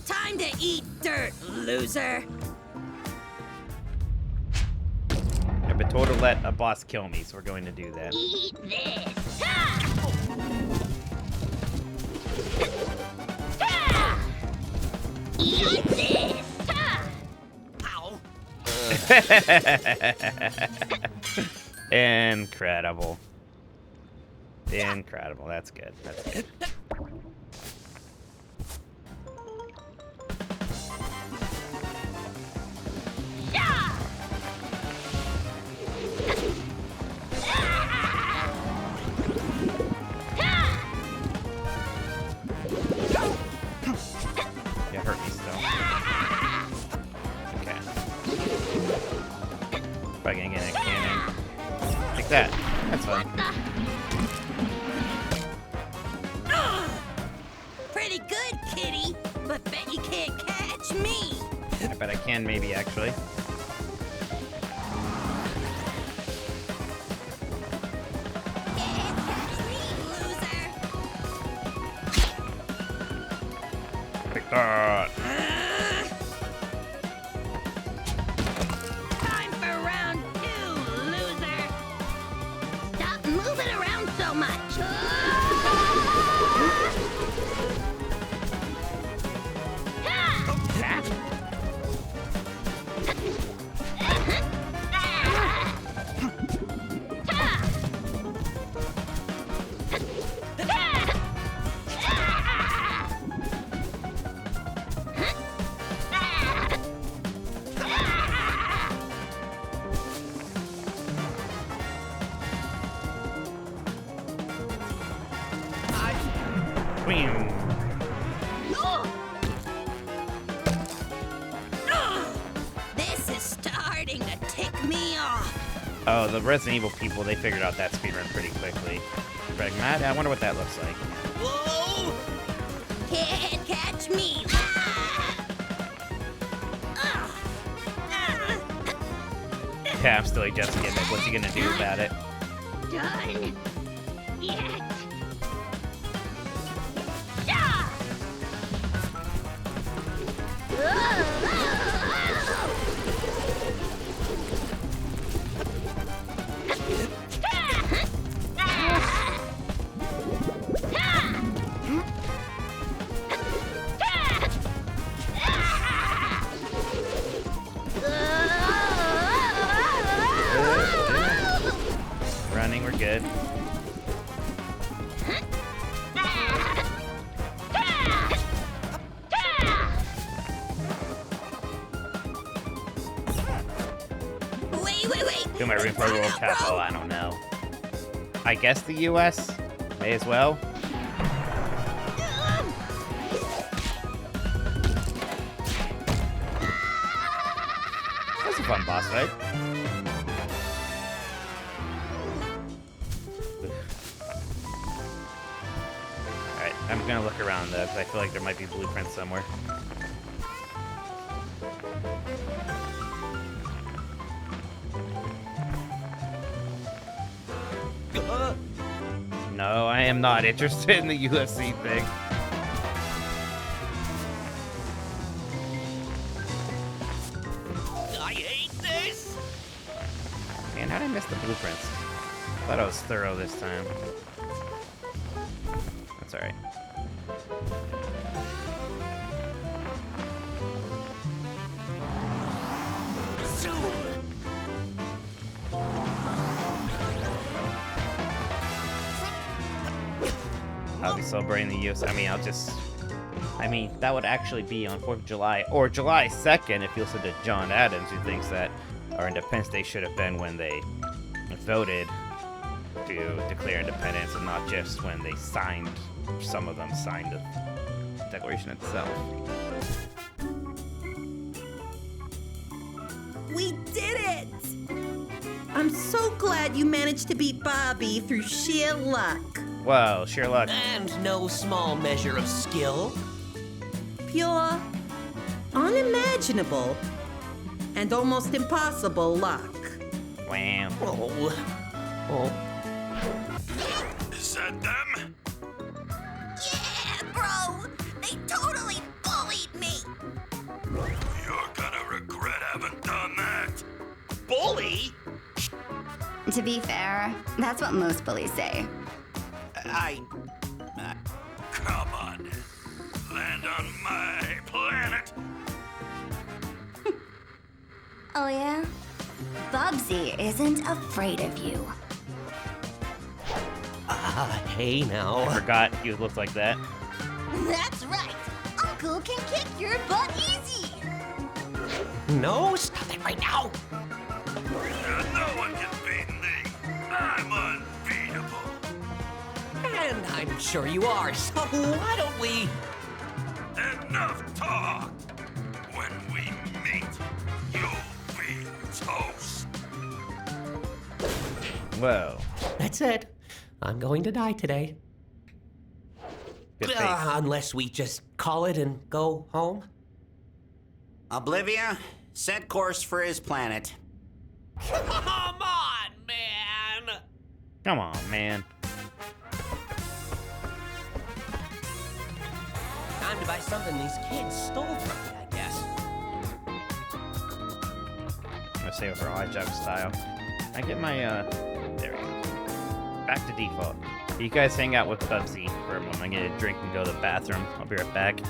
Time to eat dirt, loser! I've been told to let a boss kill me, so we're going to do that. Eat this! Ha! Ha! Eat this! Ha! Ow. Incredible. Incredible. That's good. That's good. Yeah, hurt me still. Okay. Probably gonna get a cannon. Like that. That's fine. Pretty good, kitty, but bet you can't catch me. I bet I can, maybe, actually. Can't catch me, loser. Like that. Time for round 2, loser. Stop moving around so much. Boom. This is starting to tick me off. Oh, the Resident Evil people, they figured out that speedrun pretty quickly. Pragmat, I wonder what that looks like. Whoa! Can't catch me. Yeah, I'm still like Jeff's gimmick. What's he gonna do about it? done yet. Yeah! Running, we're good. Wait. Who am I rooting for World Cup? Oh, I don't know. I guess the U.S. May as well. That's a fun boss fight. Alright, I'm gonna look around though, because I feel like there might be blueprints somewhere. No, I am not interested in the UFC thing. I hate this! Man, how did I miss the blueprints? I thought I was thorough this time. That's alright. I'll be celebrating the UFC. I mean, that would actually be on 4th of July, or July 2nd, if you listen to John Adams, who thinks that our Independence Day should have been when they voted to declare independence, and not just when they signed, some of them signed the Declaration itself. We did it! I'm so glad you managed to beat Bobby through sheer luck. Whoa, sheer luck. And no small measure of skill. Pure, unimaginable, and almost impossible luck. Wow. Oh. Is that them? Yeah, bro! They totally bullied me! You're gonna regret having done that. Bully? To be fair, that's what most bullies say. Come on. Land on my planet. Oh yeah? Bubsy isn't afraid of you. Hey now. I forgot you looked like that. That's right! Uncle can kick your butt easy! No, stop it right now. No one can beat me. I'm unbeatable. And I'm sure you are, so why don't we... Enough talk. When we meet, you'll be toast. Whoa. That's it. I'm going to die today. Good face. Unless we just call it and go home. Oblivia, set course for his planet. Come on, man! Come on, man. Time to buy something these kids stole from me, I guess. I'm gonna stay with her hijack style. I get my, there we go. Back to default. You guys hang out with Bubsy for a moment. I'm gonna get a drink and go to the bathroom. I'll be right back.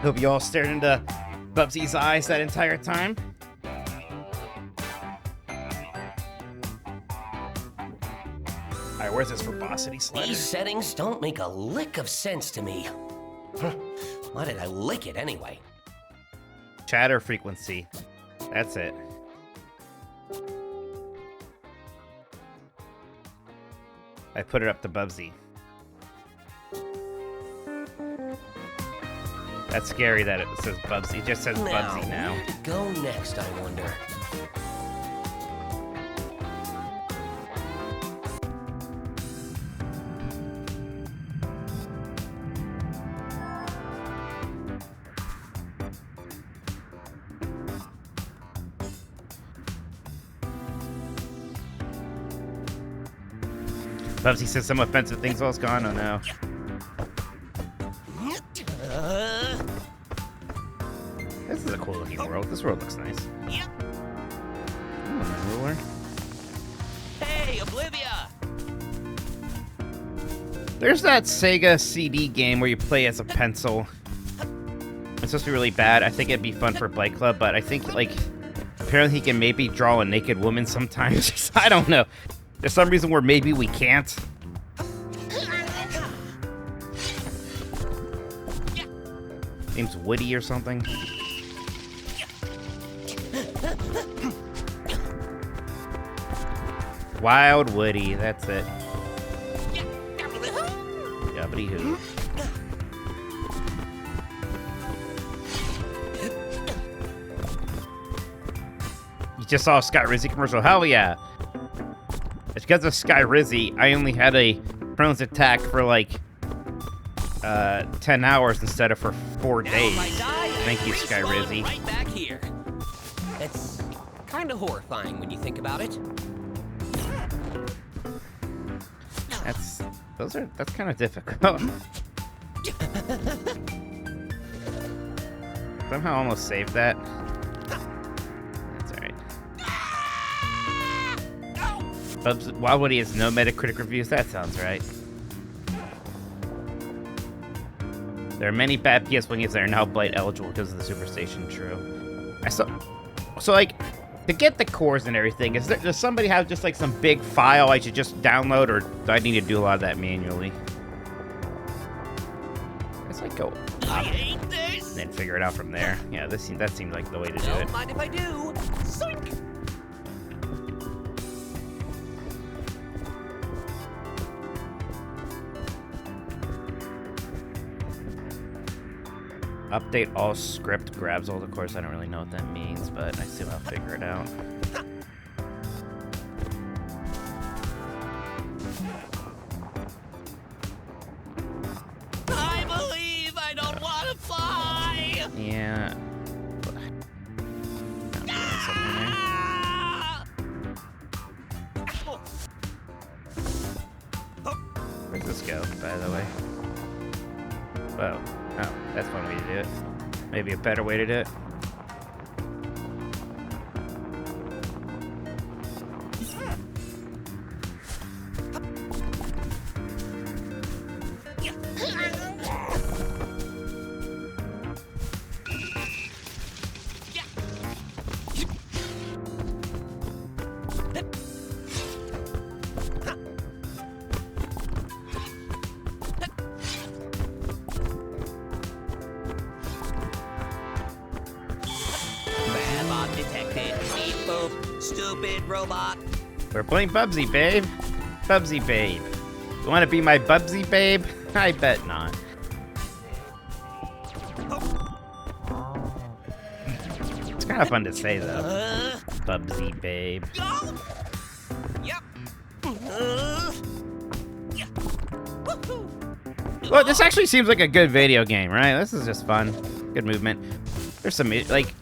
Hope you all stared into Bubsy's eyes that entire time. Alright, where's this verbosity slider? These settings don't make a lick of sense to me. Why did I lick it anyway? Chatter frequency. That's it. I put it up to Bubsy. That's scary that it says Bubsy. It just says Bubsy now. Where to go next, I wonder. Bubsy says some offensive things while it's gone. Oh no. This is a cool looking world. This world looks nice. Ooh, ruler. Hey, Oblivia! There's that Sega CD game where you play as a pencil. It's supposed to be really bad. I think it'd be fun for Bike Club, but I think, like, apparently he can maybe draw a naked woman sometimes. I don't know. There's some reason where maybe we can't. Name's Woody or something. Wild Woody, that's it. Yubbity hoo. You just saw a Sky Rizzy commercial. Hell yeah. It's because of Sky Rizzy, I only had a Crohn's attack for like 10 hours instead of for 4 days. Thank you, Sky Rizzy. Right back here. It's kind of horrifying when you think about it. That's kind of difficult. Somehow almost saved that. That's alright. Wild Woody has no Metacritic reviews. That sounds right. There are many bad PS1 games that are now Blight eligible because of the Superstation. True. So like, to get the cores and everything, does somebody have just like some big file I should just download, or do I need to do a lot of that manually? Let's like go up and then figure it out from there. Yeah, that seems like the way to do it. Don't mind if I do. Zoink. Update all script grabs all the cores. I don't really know what that means, but I assume I'll figure it out. I believe I don't want to fly. Yeah. Where's this go, by the way? Whoa. Oh, that's one way to do it. Maybe a better way to do it. Stupid robot. We're playing Bubsy, babe. Bubsy, babe. You want to be my Bubsy, babe? I bet not. It's kind of fun to say, though. Bubsy, babe. Yep. Well, this actually seems like a good video game, right? This is just fun. Good movement. There's some, like...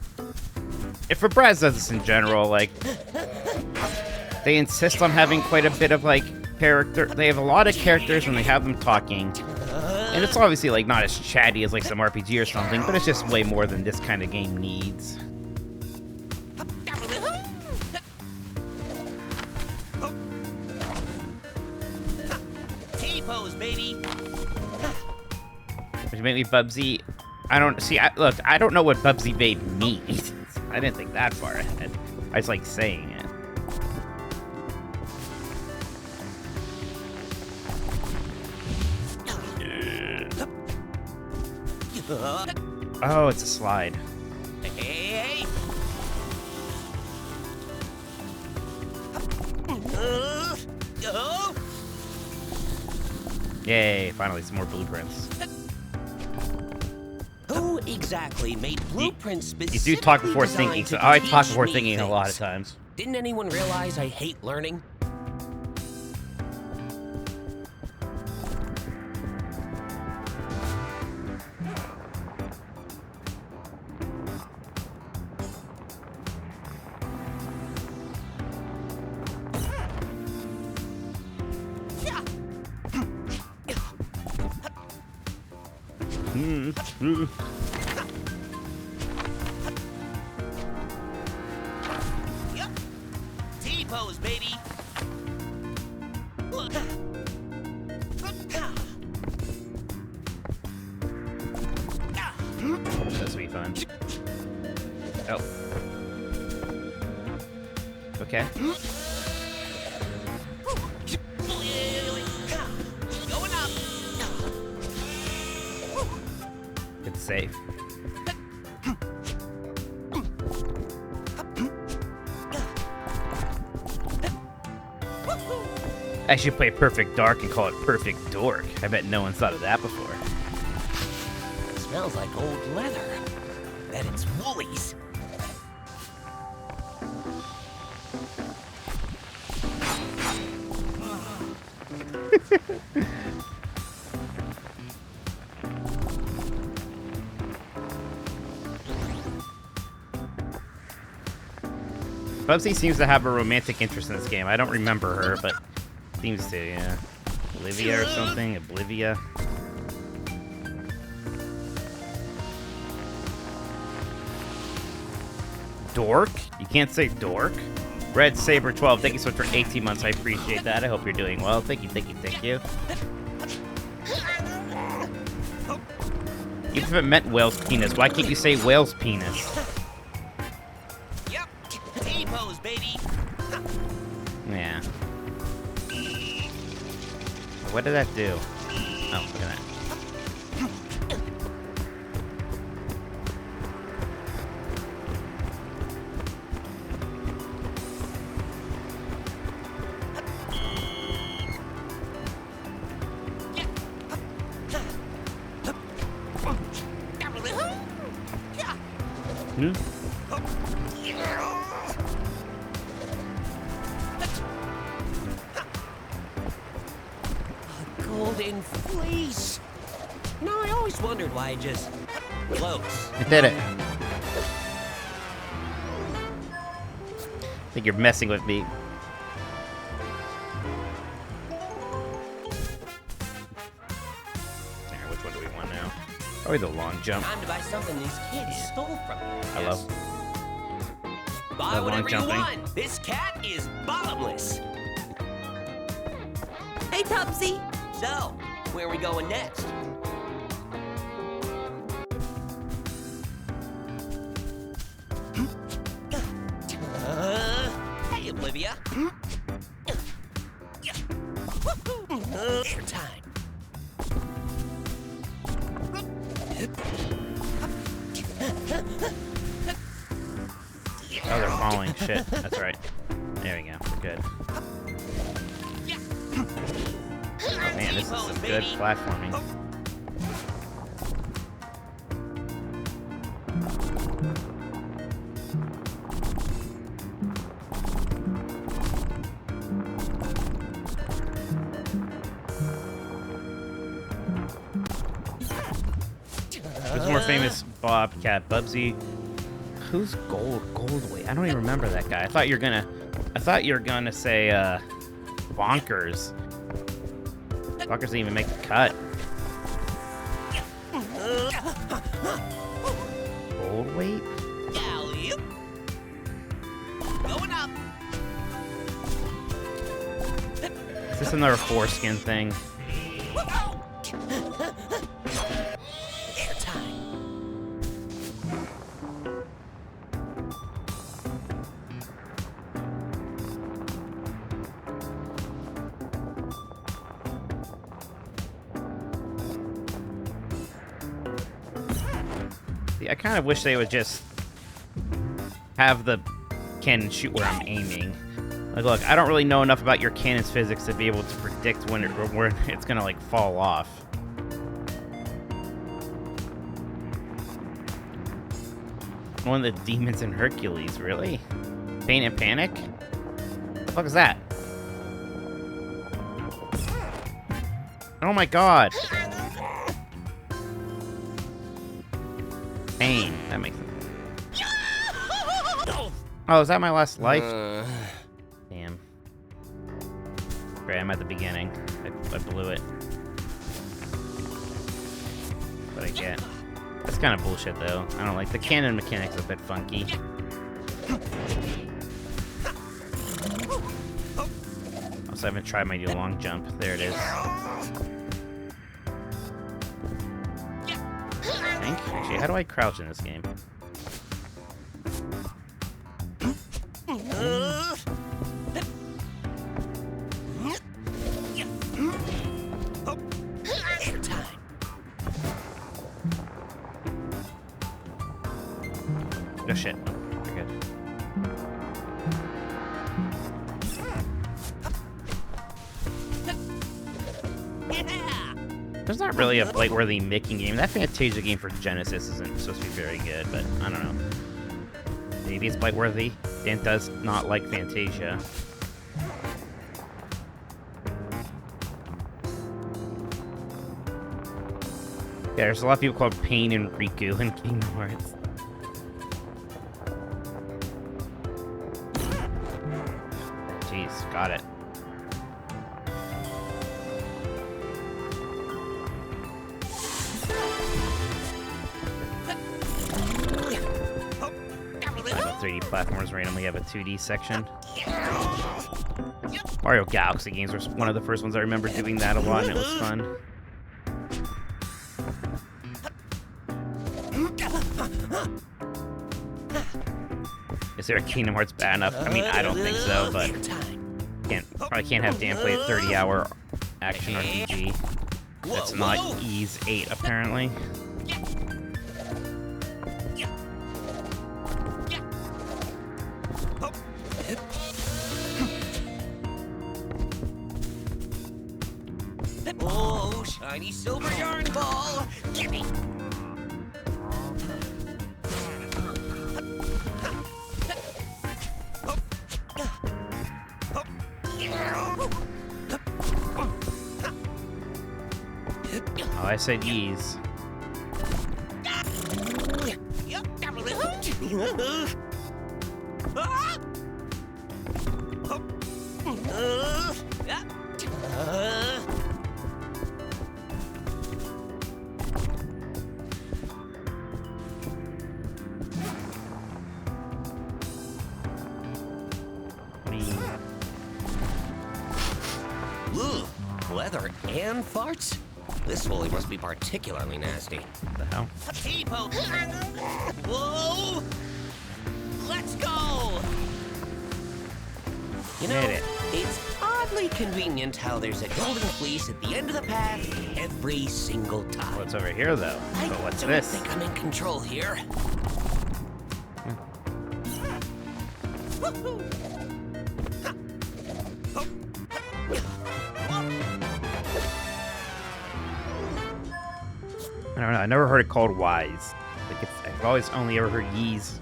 If Febreze does this in general, like... They insist on having quite a bit of, like, character. They have a lot of characters when they have them talking. And it's obviously, like, not as chatty as, like, some RPG or something, but it's just way more than this kind of game needs. T-pose, baby. Would you make me Bubsy? I don't see. Look, I don't know what Bubsy Babe means. I didn't think that far ahead. I just like saying it. Oh, it's a slide. Hey! Yay, finally some more blueprints. Who exactly made blueprints You specifically do talk before designed thinking, so to I talk teach before me thinking a lot of things? times. Didn't anyone realize I hate learning? Yep. T-pose, baby. This will be fun. Oh. Okay. Going up. It's safe. I should play Perfect Dark and call it Perfect Dork. I bet no one's thought of that before. Smells like old leather. Bet it's Woolies. Bubsy seems to have a romantic interest in this game. I don't remember her, but seems to, yeah. Olivia or something? Oblivia? Dork? You can't say dork? Red Saber 12, thank you so much for 18 months. I appreciate that. I hope you're doing well. Thank you, thank you, thank you. Even if it meant whale's penis, why can't you say whale's penis? Yep. T-pose, baby. Yeah. What did that do? Oh, look at that. Hmm? A golden fleece. You know, I always wondered why it just floats. It did it. I think you're messing with me. Alright, which one do we want now? Probably the long jump. Time to buy something these kids stole from me. Hello. Buy long whatever you jumping. want. This cat is bottomless. Hey, Topsy. So, where are we going next? Hey, Olivia. Air time. Oh, they're falling. Shit. That's right. There we go. We're good. Oh, man, this is some good platforming. Who's more famous? Bobcat, Bubsy. Who's Goldway? I don't even remember that guy. I thought you were gonna say Bonkers. Bonkers didn't even make the cut. Goldweight? Alley-oop. Going up. Is this another foreskin thing? See, I kind of wish they would just have the cannon shoot where I'm aiming. Like, look, I don't really know enough about your cannon's physics to be able to predict when it's gonna, like, fall off. One of the demons in Hercules, really? Pain and Panic? What the fuck is that? Oh my god! Pain. That makes sense. Oh, is that my last life? Damn. Great, I'm at the beginning. I blew it. But I get. That's kind of bullshit, though. I don't like the cannon mechanics. A bit funky. Also, I haven't tried my new long jump. There it is. Actually, how do I crouch in this game? Oh shit. We're good. There's not really a Blight-worthy Mickey game. That Fantasia game for Genesis isn't supposed to be very good, but I don't know. Maybe it's Blight-worthy. Dan does not like Fantasia. Yeah, there's a lot of people called Pain and Riku in Kingdom Hearts. Jeez, got it. I have 3D platformers randomly have a 2D section. Mario Galaxy games were one of the first ones I remember doing that a lot, and it was fun. Is there a Kingdom Hearts bad enough? I mean, I don't think so, but probably can't have Dan play a 30-hour action RPG. That's not Ys 8, apparently. Oh, shiny silver yarn ball! Gimme! Oh, I said Ys. Ugh, leather and farts? This Foley must be particularly nasty. What the hell? Tipo! Whoa! Let's go! You know, it's oddly convenient how there's a golden fleece at the end of the path every single time. What's over here, though? But what's this? I think I'm in control here. I don't know. I never heard it called Wise. Like I've always only ever heard Ys.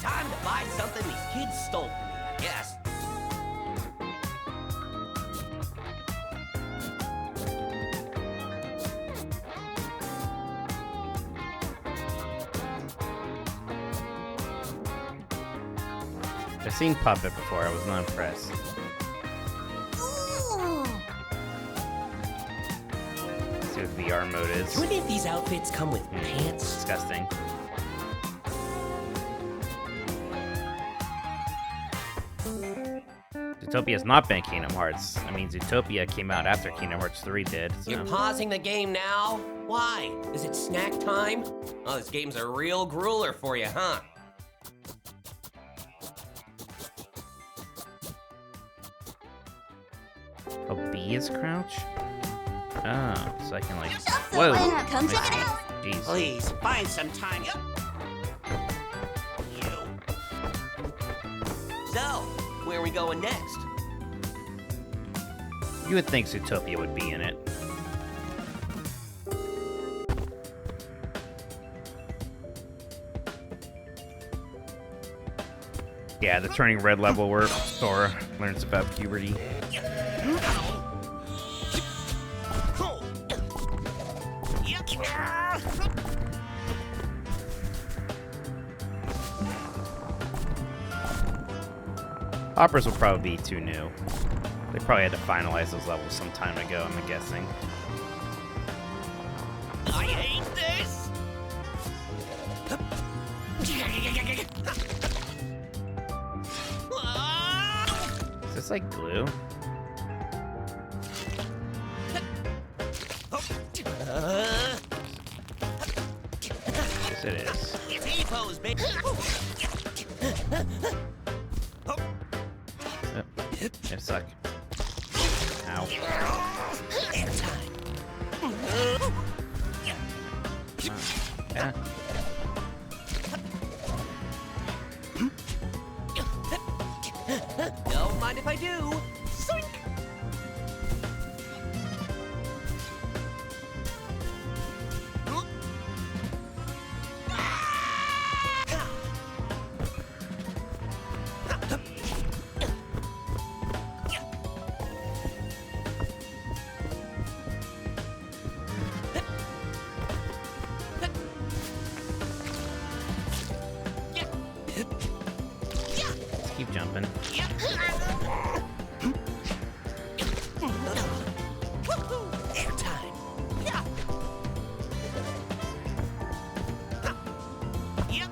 Time to buy something these kids stole from me, I guess. I've seen Puppet before. I was not impressed. Let's see what VR mode is. Do any of these outfits come with pants? Disgusting. Zootopia's not been Kingdom Hearts. I mean, Zootopia came out after Kingdom Hearts 3 did. So. You're pausing the game now? Why? Is it snack time? Oh, this game's a real grueler for you, huh? Oh, B is crouch? Oh, so I can like. So Whoa! why not come I check it see. out? Jeez. Please, find some time. You. So, where are we going next? You would think Zootopia would be in it. Yeah, the turning red level where Sora learns about puberty. Hoppers will probably be too new. They probably had to finalize those levels some time ago, I'm guessing. I hate this! Is this like glue? Yes, it is. T-pose, baby! It suck. Ow. Yeah. Don't mind if I do. Zoink! Let's keep jumping. Airtime. Yeah. Yep.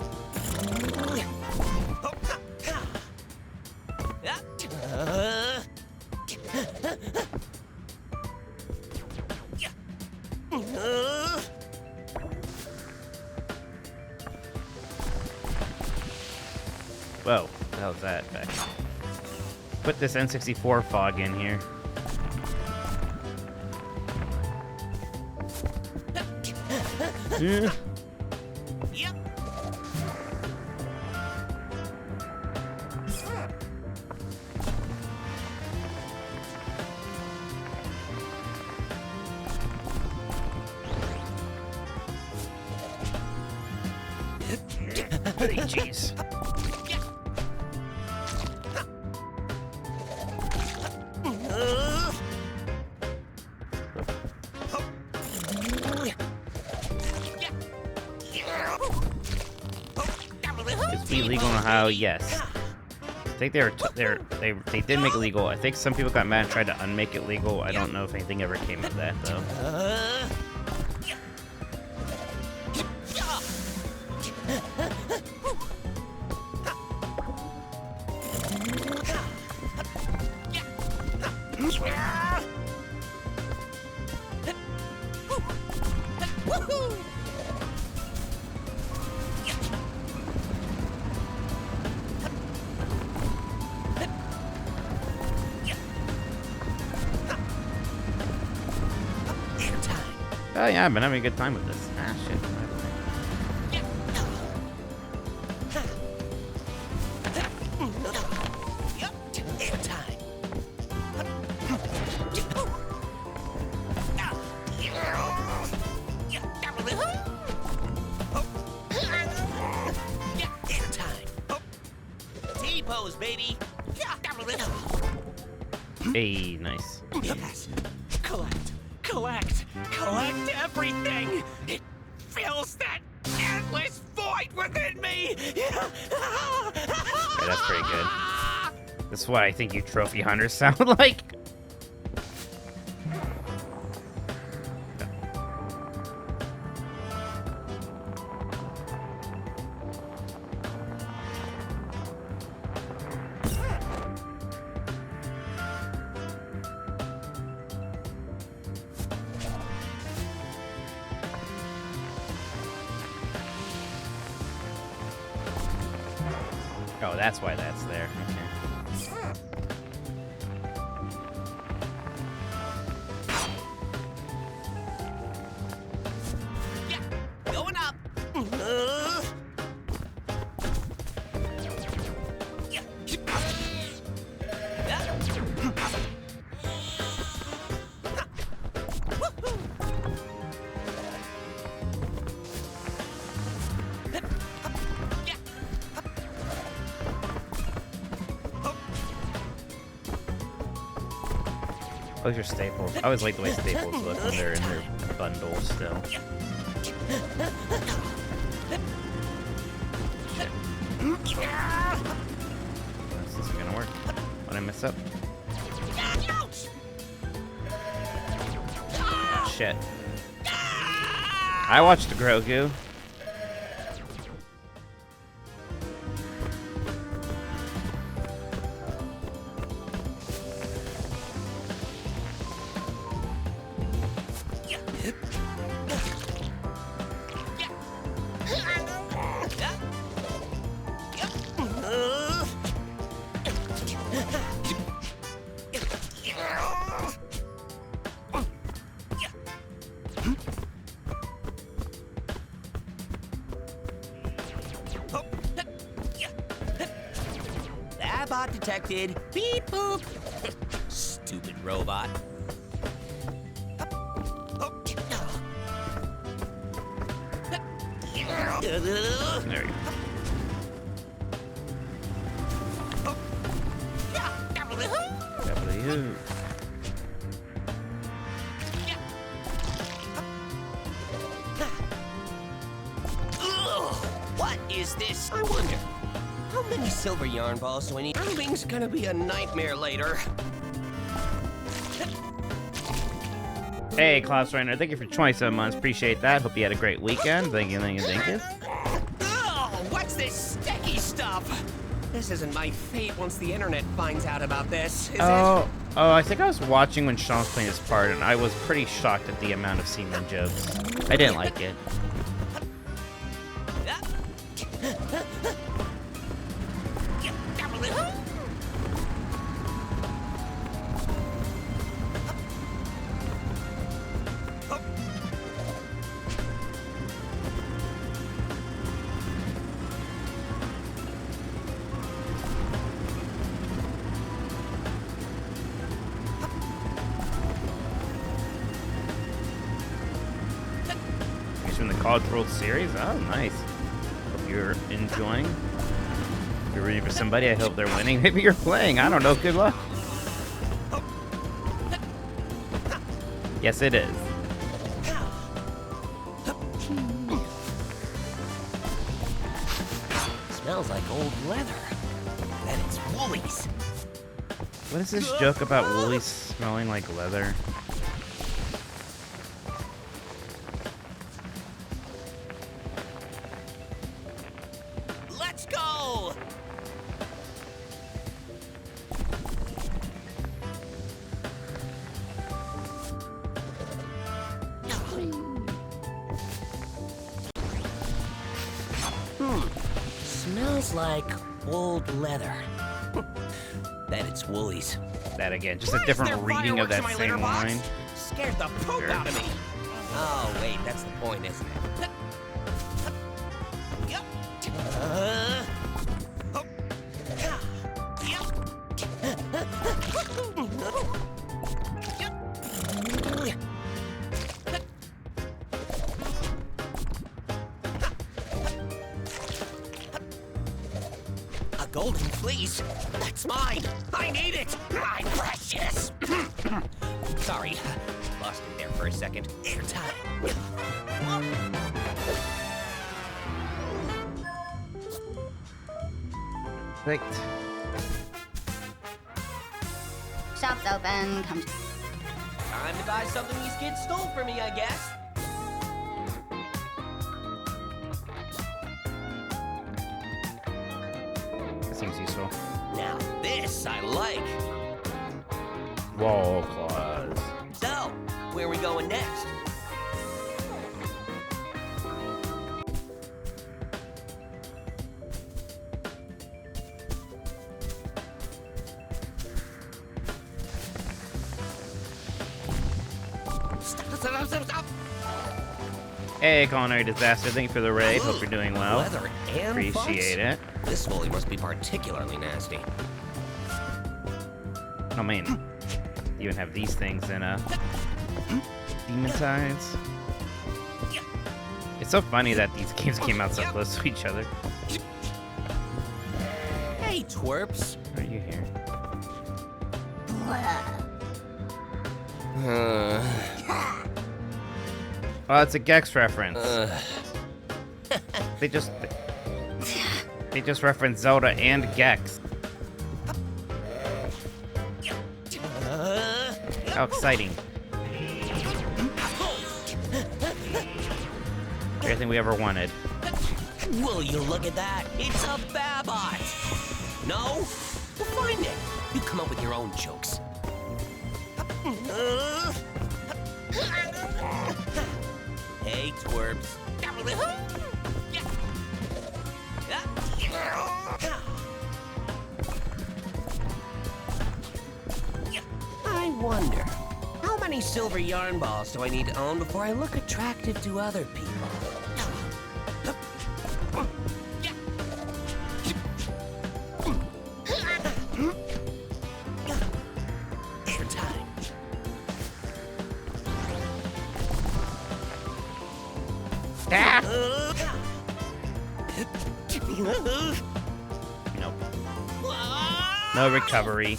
Whoa, what the hell is that effect? Put this N64 fog in here. Yeah. Yep. Hey, jeez. Is it legal in Ohio? Yes. I think they did make it legal. I think some people got mad and tried to unmake it legal. I don't know if anything ever came of that though. Oh yeah, I've been having a good time with this. Ah, shit. T-pose, baby. Hey, nice. Yes. Collect everything. It fills that endless void within me. Yeah, that's pretty good. That's what I think you trophy hunters sound like. Oh, that's why that's there. Okay. Those are staples. I always like the way staples look when they're in their bundle still. Shit. This isn't gonna work. What I mess up? Shit. I watched Grogu. Bot detected. Beep boop. Stupid robot. There we go. W. What is this? I wonder. How many silver yarn balls do I need? Grooming's gonna be a nightmare later. Hey, Klaus Reiner, thank you for 27 months. Appreciate that. Hope you had a great weekend. Thank you, thank you, thank you. Oh, what's this sticky stuff? This isn't my fate once the internet finds out about this, is it? Oh, I think I was watching when Sean was playing his part, and I was pretty shocked at the amount of semen jokes. I didn't like it. From the College World Series. Oh, nice. Hope you're enjoying. If you're rooting for somebody, I hope they're winning. Maybe you're playing. I don't know. Good luck. Yes, it is. Smells like old leather. Then it's Woolies. What is this joke about Woolies smelling like leather? Let's go! Smells like old leather. Then it's Woolies. That again, just a different reading of that same line. Scared the poop Sure. out of me. Oh, wait, that's the point, isn't it? A golden fleece? That's mine! I need it! My precious! Sorry, lost it there for a second. Airtime. Perfect. Shop's open. Come. Time to buy something these kids stole from me, I guess. That seems useful. Now this I like. Wall claws. So, where are we going next? Hey, Culinary Disaster, thank you for the raid. Hope you're doing well. Leather and Appreciate it. This Wooly must be particularly nasty. Oh man, you even have these things in Demon Tides. It's so funny that these games came out so close to each other. Hey, twerps. Are you here? Oh, it's a Gex reference. They just referenced Zelda and Gex. How exciting. Everything we ever wanted. Will you look at that? It's a Babot! No? We'll find it. You come up with your own jokes. Hey, twerps. I wonder, how many silver yarn balls do I need to own before I look attractive to other people? Nope. No recovery.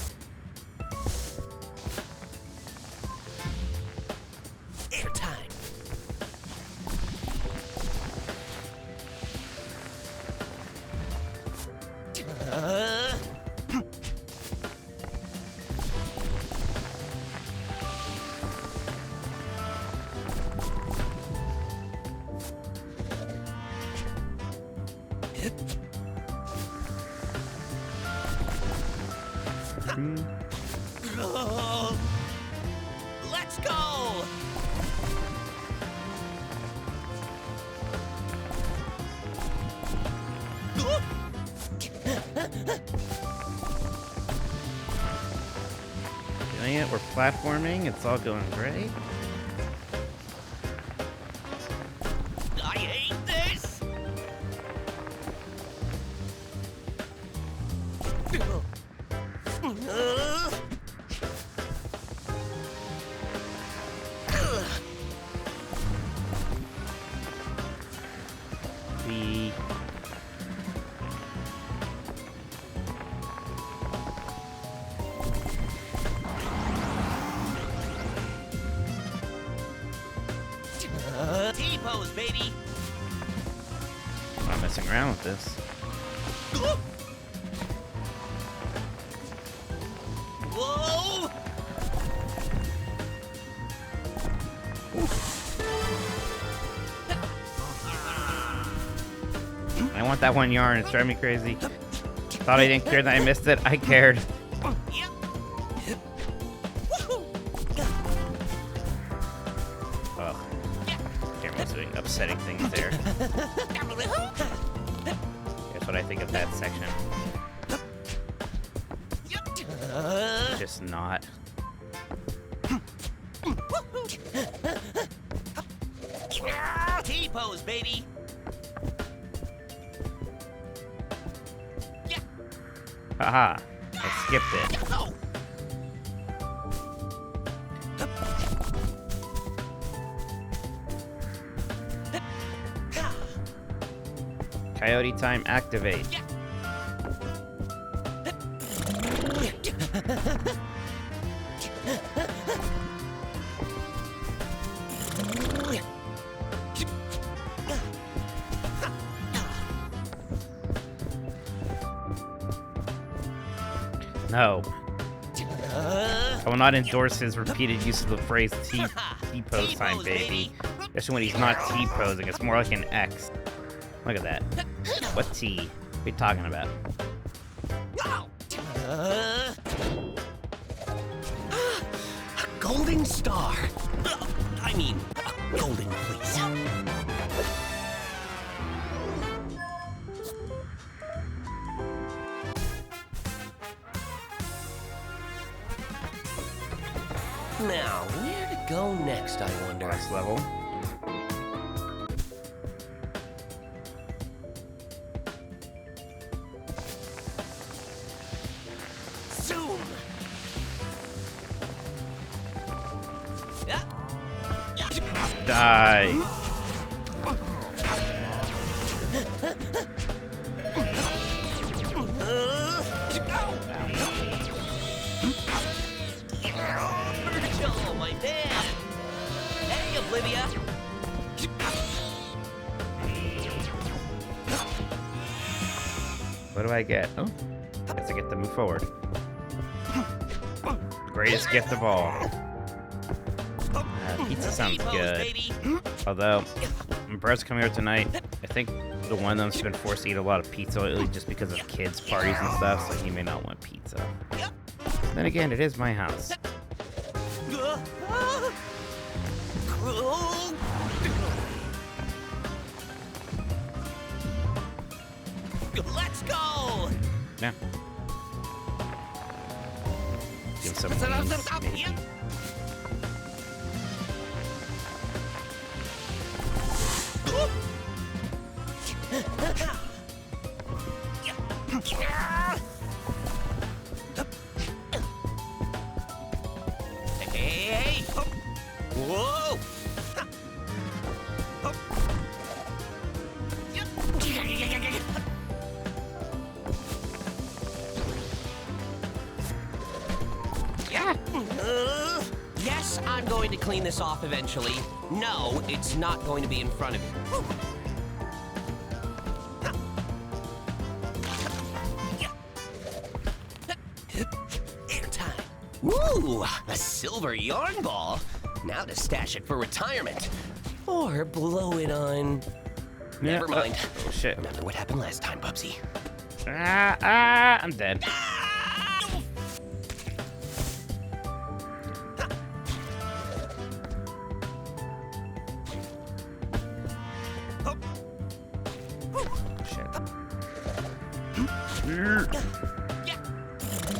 Airtime. Let's go! Doing it, we're platforming, it's all going great. I hate this! The T-pose, baby! I'm not messing around with this. Whoa! I want that one yarn, it's driving me crazy. Thought I didn't care that I missed it. I cared. Ugh. Camera's doing upsetting things there. That's what I think of that section. Just not. T-pose, baby! Haha. I skipped it. Oh. Coyote time activate. No. I will not endorse his repeated use of the phrase T-pose time, baby. Especially when he's not T-posing, it's more like an X. Look at that. What T? What are you talking about? A golden star. I mean, a golden fleece. Now, where to go next, I wonder? Last level. Zoom! Die. Virgil, my man! Olivia. What do I get? Oh, guess I get to move forward. Greatest gift of all. Pizza sounds good. Although, my brother's coming over tonight. I think the one of them's been forced to eat a lot of pizza lately just because of kids' parties and stuff, so he may not want pizza. Then again, it is my house. Let's go! Yeah. Give some wings, maybe. Hey! Whoa! Yes, I'm going to clean this off eventually. No, it's not going to be in front of you. Airtime. Ooh, a silver yarn ball. Now to stash it for retirement. Or blow it on... Never mind. Oh, shit. Remember what happened last time, Bubsy. I'm dead.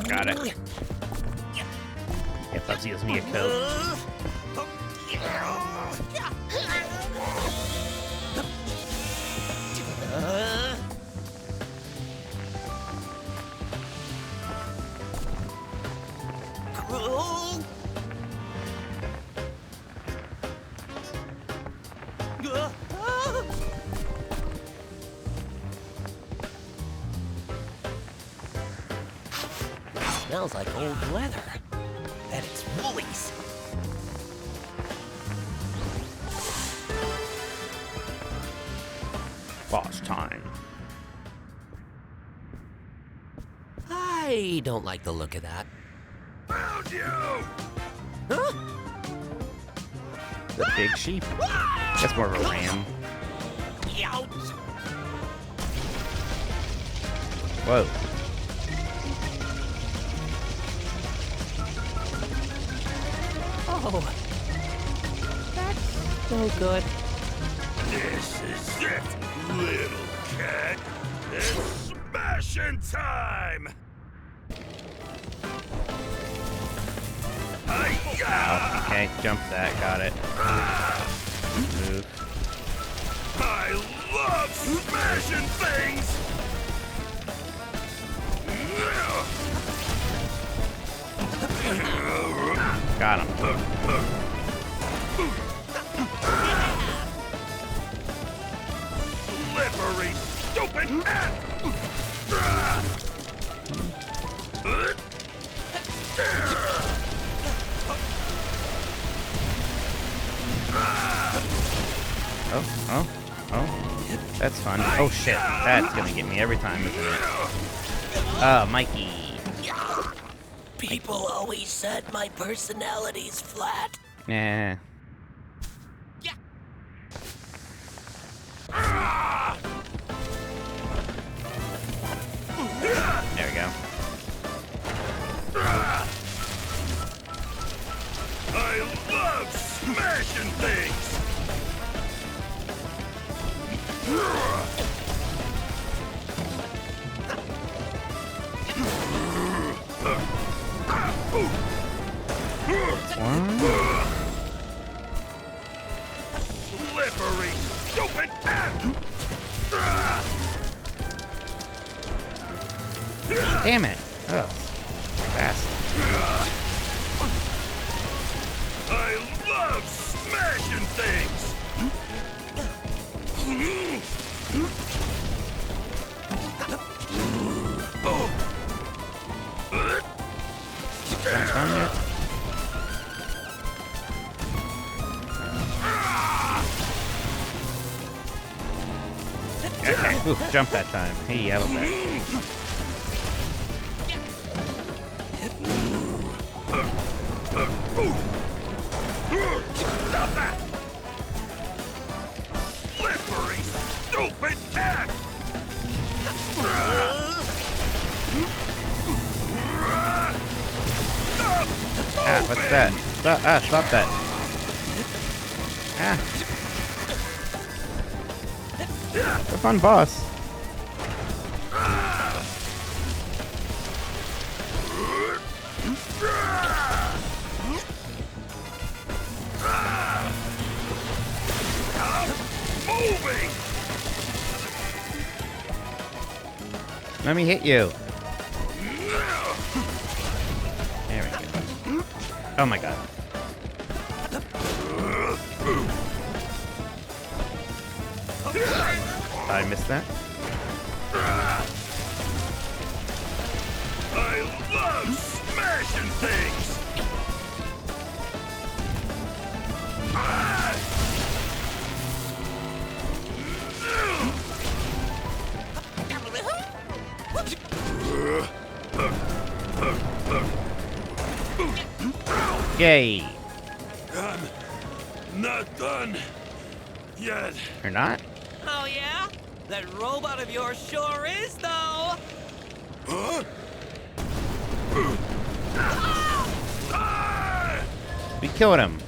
Got it. Yeah, Bubsy owes me a coat. Smells like old leather. Bet it's Woolies. Boss time. I don't like the look of that. Found you! Huh? The big sheep. That's more of a ram. Youch. Whoa. Oh. That's no good. This is it, little cat. It's smashing time! Oh, okay, jump that, got it. Move. I love smashing things! Got him. Slippery, stupid man! Oh. That's fun. Oh shit, that's gonna get me every time, isn't it? Mikey. People always said my personality's flat. Nah. There we go. I love smashing things! Slippery, stupid man! Damn it. Oh. Fast. I love smashing things! Done yet? Oof, jump that time. Hey, how about that? Stop that! Slippery, stupid cat! Ah, what's that? Stop that. Ah. The fun boss. Moving! Let me hit you. There we go. Oh my god. I missed that. I love smashing things! Yay. I'm not done yet. You're not? Oh, yeah? That robot of yours sure is, though! Huh? We killed him.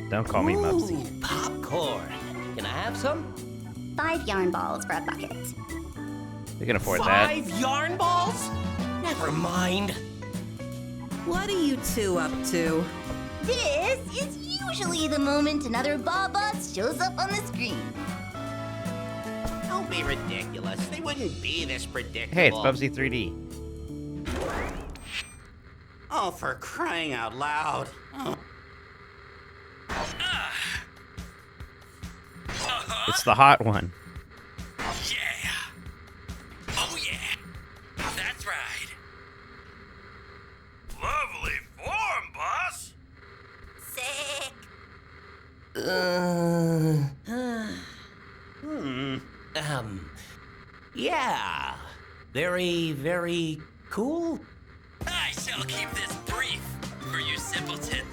Don't call me Mubsy. Ooh, popcorn. Can I have some? 5 yarn balls for a bucket. We can afford that. 5 yarn balls? Never mind. What are you two up to? This is usually the moment another Bob-Boss shows up on the screen. Don't be ridiculous. They wouldn't be this predictable. Hey, it's Bubsy 3D. Oh, for crying out loud. Oh. It's the hot one. Yeah. Oh, yeah. That's right. Lovely form, boss! Sick. Yeah. Very, very cool. I shall keep this brief, for you simpleton.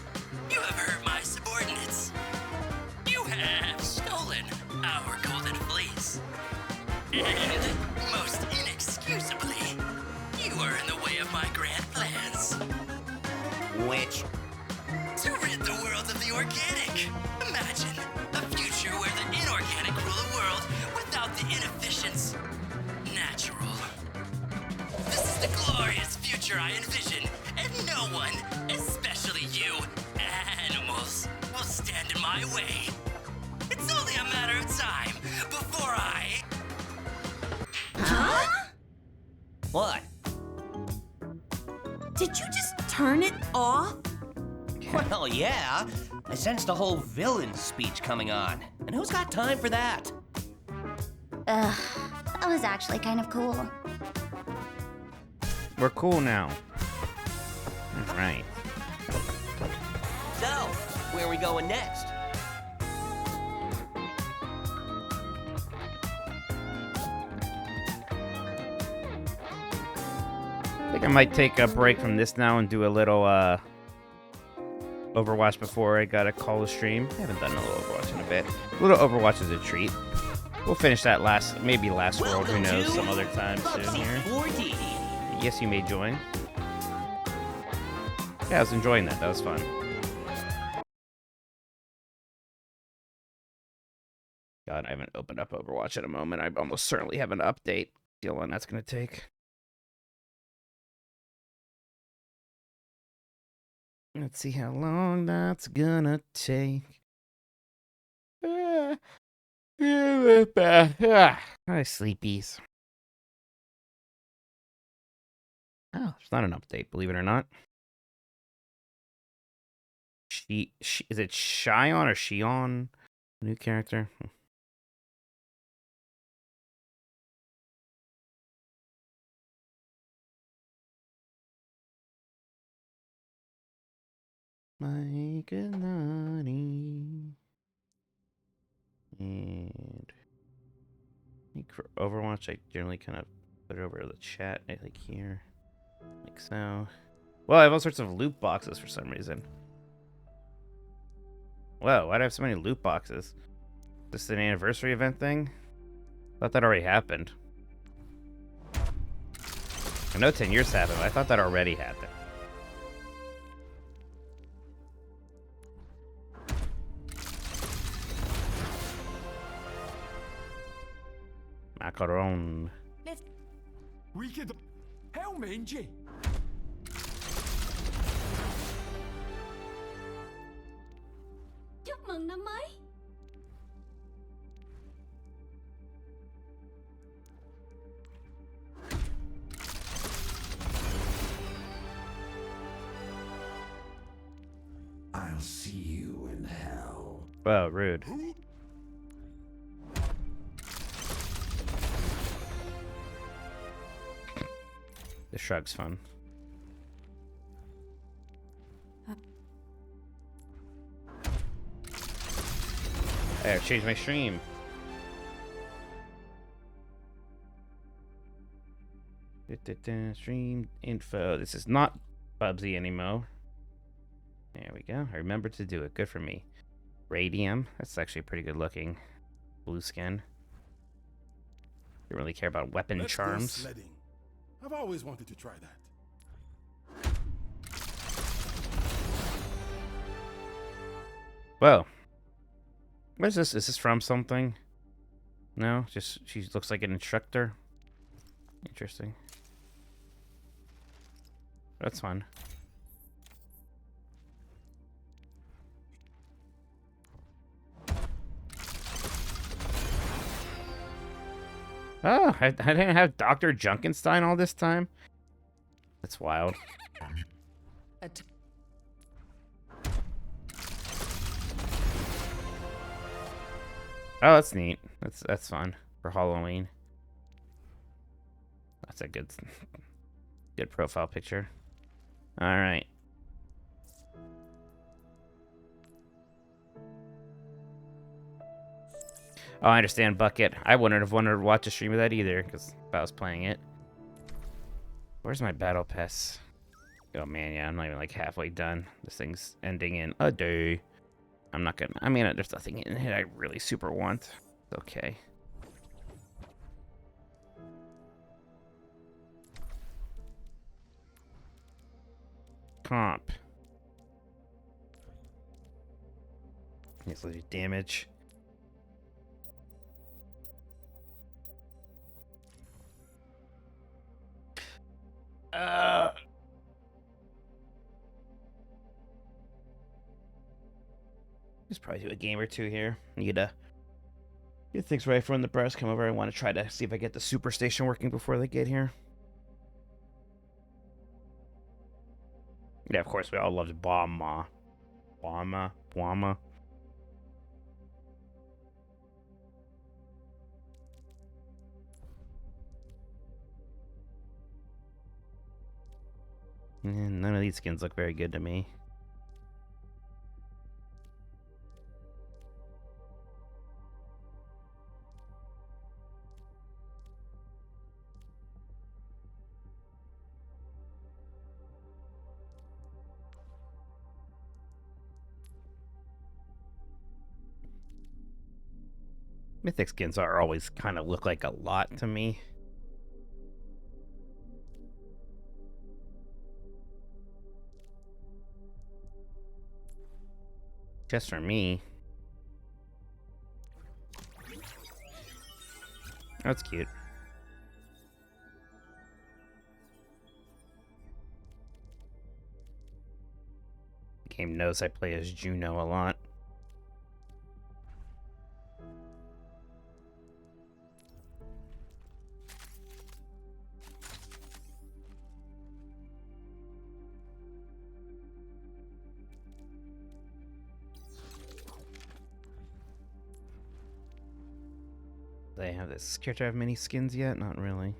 You have hurt my subordinates. You have stolen our golden fleece. And, most inexcusably, you are in the way of my grand plans. Which? To rid the world of the organic. Imagine a future where the inorganic rule the world without the inefficients natural. This is the glorious future I envision, and no one, especially you, animals, will stand in my way. It's only a matter of time before I... Huh? What? Did you just turn it off? Well, yeah. I sensed a whole villain speech coming on. And who's got time for that? Ugh, that was actually kind of cool. We're cool now. All right. So, where are we going next? I think I might take a break from this now and do a little Overwatch before I gotta call the stream. I haven't done a little Overwatch in a bit. A little Overwatch is a treat. We'll finish that maybe last world, who knows, some other time soon here. 4D. Yes, you may join. Yeah, I was enjoying that. That was fun. God, I haven't opened up Overwatch in a moment. I almost certainly have an update. See how long that's going to take. Let's see how long that's gonna take. Hi, sleepies. Oh, it's not an update, believe it or not. She is it Shion or Shion? New character. Mike and Lonnie. And I think for Overwatch, I generally kind of put it over the chat, like here, like so. Well, I have all sorts of loot boxes for some reason. Whoa, why do I have so many loot boxes? Is this an anniversary event thing? I thought that already happened. I know 10 years happened, but I thought that already happened. Macaron. We could. How mangy. Chúc mừng năm mới. I'll see you in hell. Wow, rude. The shrug's fun. There, change my stream. Stream info. This is not Bubsy anymore. There we go. I remembered to do it. Good for me. Radium. That's actually pretty good looking. Blue skin. Don't really care about weapon Let's charms. Go sledding. I've always wanted to try that. Whoa. What is this? Is this from something? No? Just, she looks like an instructor. Interesting. That's fun. Oh, I didn't have Dr. Junkenstein all this time? That's wild. Oh, that's neat. That's fun for Halloween. That's a good profile picture. All right. Oh, I understand, Bucket. I wouldn't have wanted to watch a stream of that either, because if I was playing it. Where's my battle pass? Oh man, yeah, I'm not even like halfway done. This thing's ending in a day. I'm not gonna. I mean, there's nothing in it I really super want. It's okay. Comp. Yes, let's do damage. Just probably do a game or two here. Need to get things right for when the bros come over. I want to try to see if I get the super station working before they get here. Yeah, of course, we all loved Bama. Bama. None of these skins look very good to me. Mythic skins are always kind of look like a lot to me. Just for me. That's cute. The game knows I play as Juno a lot. they have this character have many skins yet? Not really.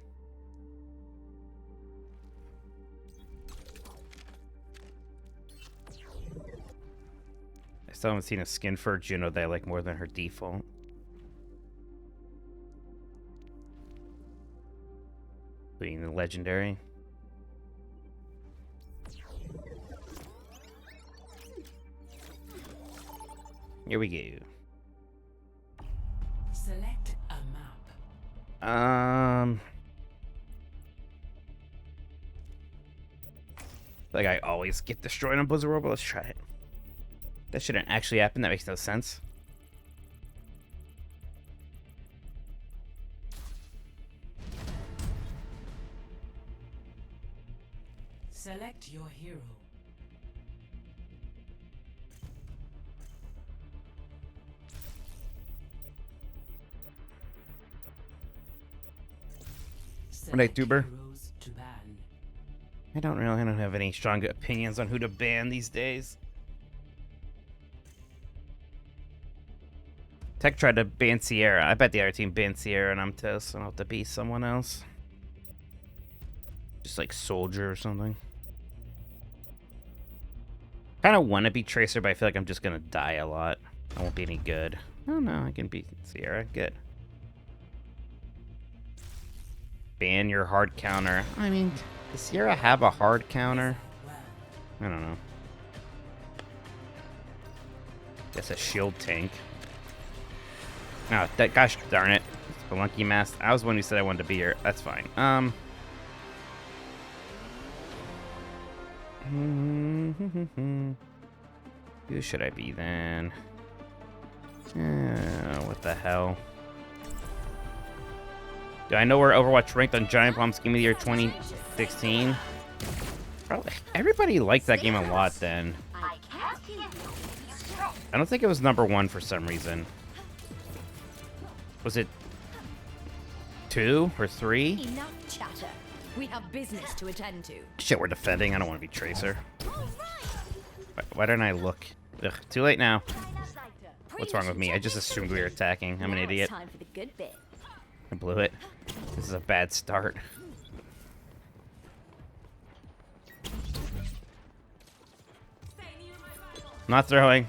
I still haven't seen a skin for Juno that I like more than her default. Being the legendary. Here we go. Select a map. Like I always get destroyed on Blizzard World, but let's try it. That shouldn't actually happen. That makes no sense. Select your hero. What day, Tuber? Heroes to ban. I don't have any strong opinions on who to ban these days. Tech tried to ban Sierra. I bet the other team banned Sierra and I'm toast, so I'll have to be someone else. Just like Soldier or something. Kind of want to be Tracer, but I feel like I'm just gonna die a lot. I won't be any good. Oh no, I can beat Sierra. Good. Ban your hard counter. I mean, does Sierra have a hard counter? I don't know. Guess a shield tank. No, that gosh darn it. Spelunky Mask. I was the one who said I wanted to be here. That's fine. Who should I be then? What the hell? Do I know where Overwatch ranked on Giant Bomb's Game of the Year 2016? Probably. Everybody liked that game a lot then. I don't think it was #1 for some reason. Was it 2 or 3? Enough chatter. We have business to attend to. Shit, we're defending. I don't want to be Tracer. Why didn't I look? Ugh, too late now. What's wrong with me? I just assumed we were attacking. I'm an idiot. Time for the good bit. I blew it. This is a bad start. Not throwing.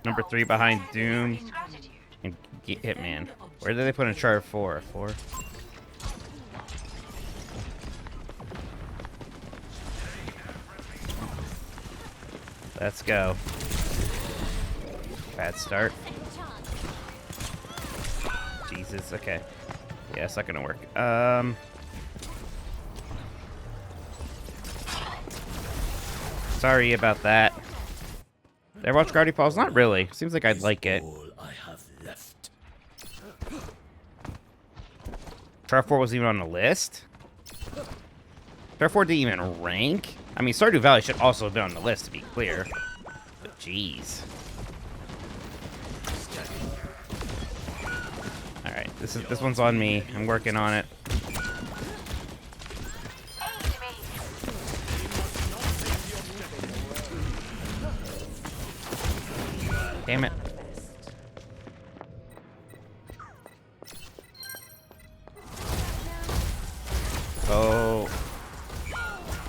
Number 3 behind Doom and Hitman. Where did they put in chart 4? 4? Let's go. Bad start. Jesus, okay. Yeah, it's not gonna work. Sorry about that. Did I watch Gravity Falls? Not really. Seems like I'd like it. Chart 4 wasn't even on the list? Chart 4 didn't even rank? I mean, Stardew Valley should also have been on the list, to be clear. But jeez. Alright, this one's on me. I'm working on it. Damn it. Oh.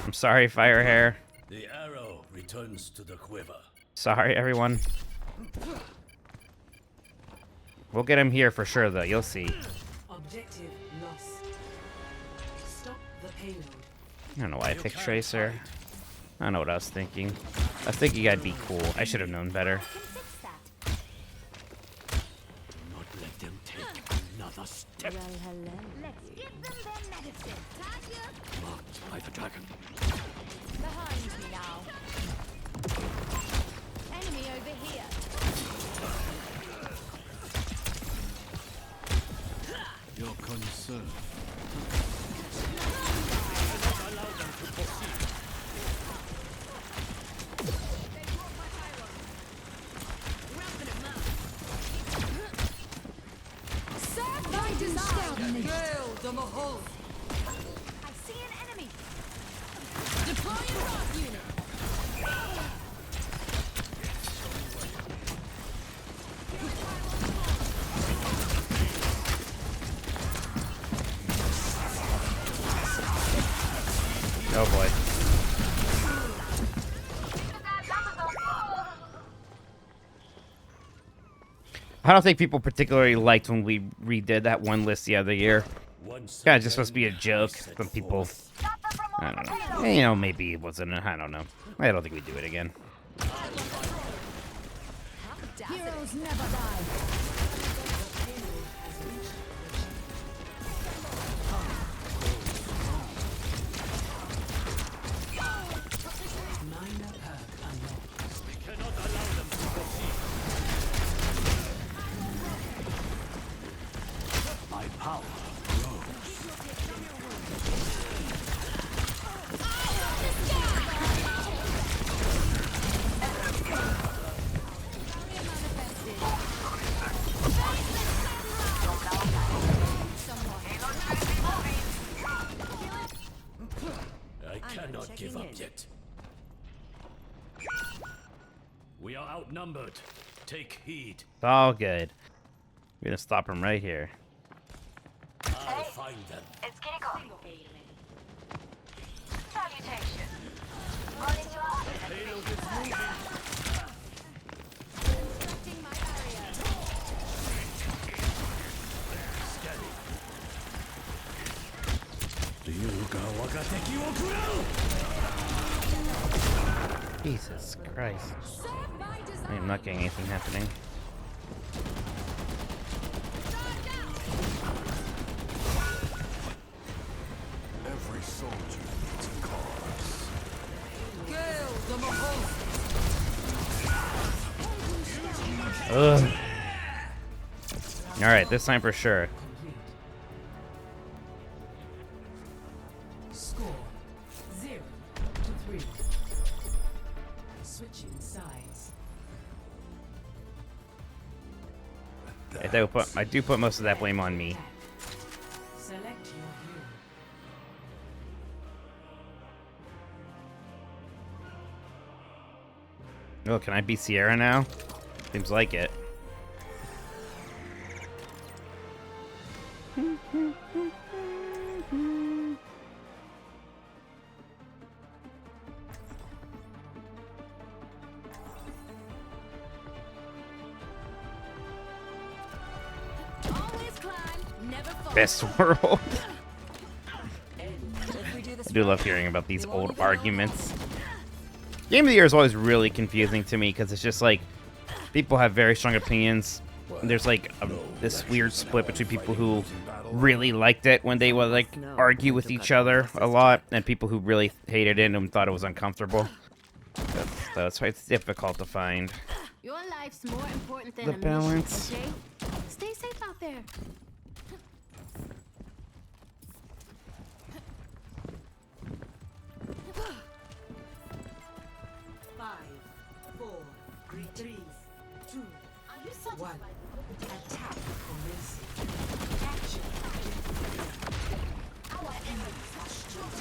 I'm sorry, Firehair. The arrow returns to the quiver. Sorry, everyone. We'll get him here for sure, though. You'll see. Objective lost. Stop the payload. I don't know why I picked Tracer. I don't know what I was thinking. I was thinking I'd be cool. I should have known better. Not let them take another step. Well, hello. Let's give them their medicine. Marked by the dragon. Behind me now. Enemy over here. Your concern. I see an enemy. Deploying rock unit. Oh boy. I don't think people particularly liked when we redid that one list the other year. Yeah, just supposed to be a joke. Some people, I don't know. You know, maybe it wasn't. I don't know. I don't think we do it again. Heroes never die. My power grows. I cannot give up yet. We are outnumbered. Take heed. It's all good. We're gonna stop him right here. I'll find them. It's Kitty Kong. Salutation. On into our Payload is moving. Constructing my barrier. Steady. Ryuga wagateki wo kurau! Jesus Christ. I'm not getting anything happening. Every soldier needs a cause. Ugh. Alright, this time for sure. Score 0-3. Switching sides. I do put most of that blame on me. Select your hero. Oh, can I be Sierra now? Seems like it. Always climb, never fall. Best world. I do love hearing about these old arguments. Game of the Year is always really confusing to me because it's just like people have very strong opinions. There's like this weird split between people who really liked it when they would like argue with each other a lot, and people who really hated it and thought it was uncomfortable. That's why it's difficult to find. Your life's more important than The a balance. mission, okay? Stay safe out there. Five, 4, 3, 2, 1. Attack commencing. Action. Our enemies are strong.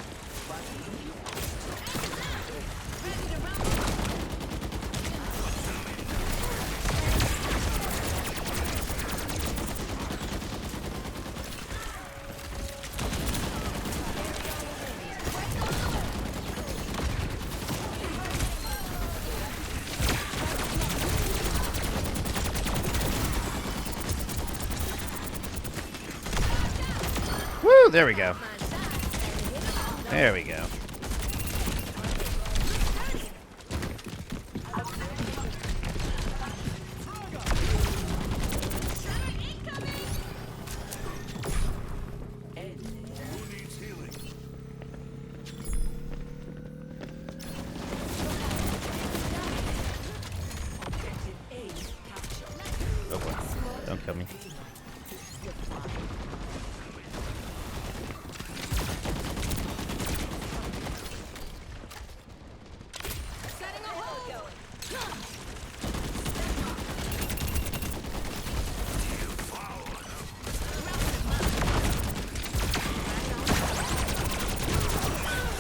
Woo! There we go. There we go. Oh boy. Don't kill me.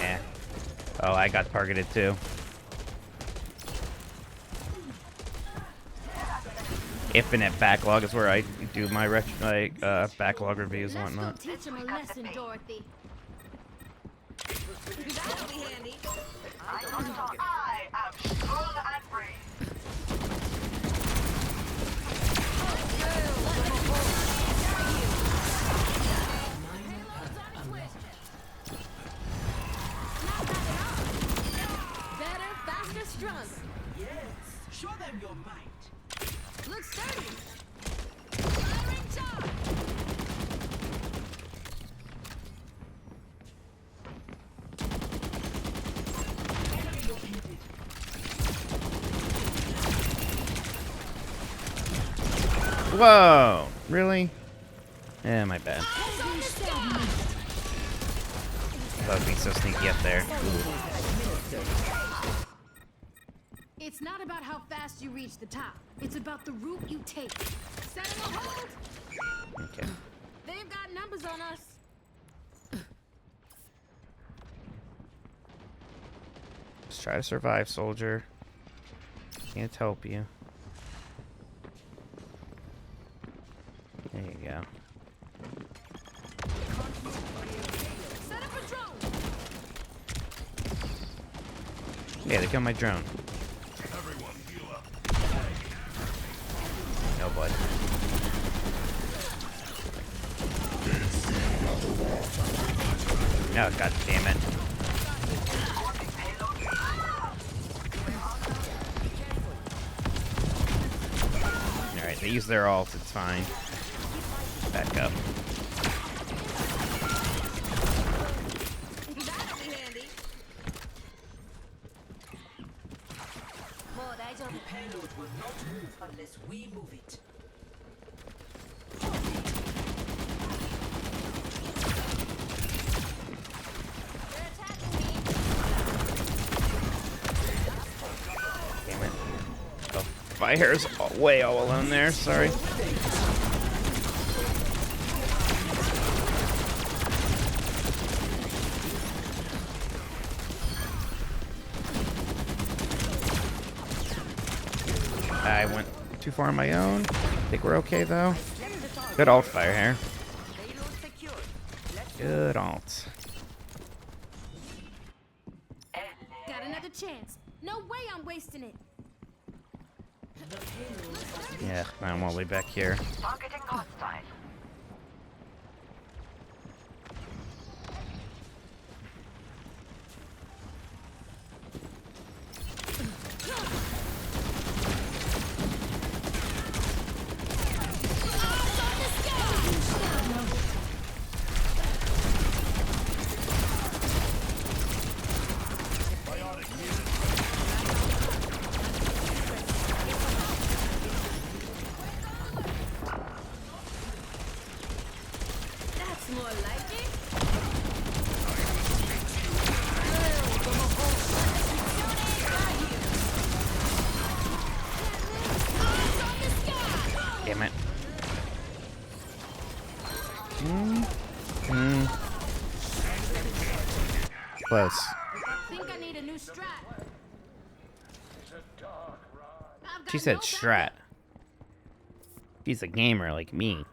Yeah. Oh, I got targeted too. Infinite backlog is where I do my backlog reviews and whatnot. Let's go teach him a lesson, Dorothy. That'll be handy. I am strong and brave. Better, faster, stronger. Yes. Show them your might. Look sturdy. Firing charge. Whoa! Really? Yeah, my bad. I was being so sneaky up there. It's not about how fast you reach the top. It's about the route you take. Set him a hold. Okay. They've got numbers on us. Just try to survive, soldier. Can't help you. There you go. Set up a drone. Yeah, they killed my drone. No, bud. Oh, god damn it. Alright, they use their ult, it's fine. Back up. That'll be handy. The payload will not move unless we move it. Damn it. Oh, Firehair's way all alone there, sorry. I went too far on my own. Think we're okay though. Good ult, Firehair. Good ult. Got another chance. No way I'm wasting it. Yeah, I'm all the way back here. Targeting hostile. That's more like it. Damn it. Close. Think I need a new strat. She said strat. She's a gamer like me.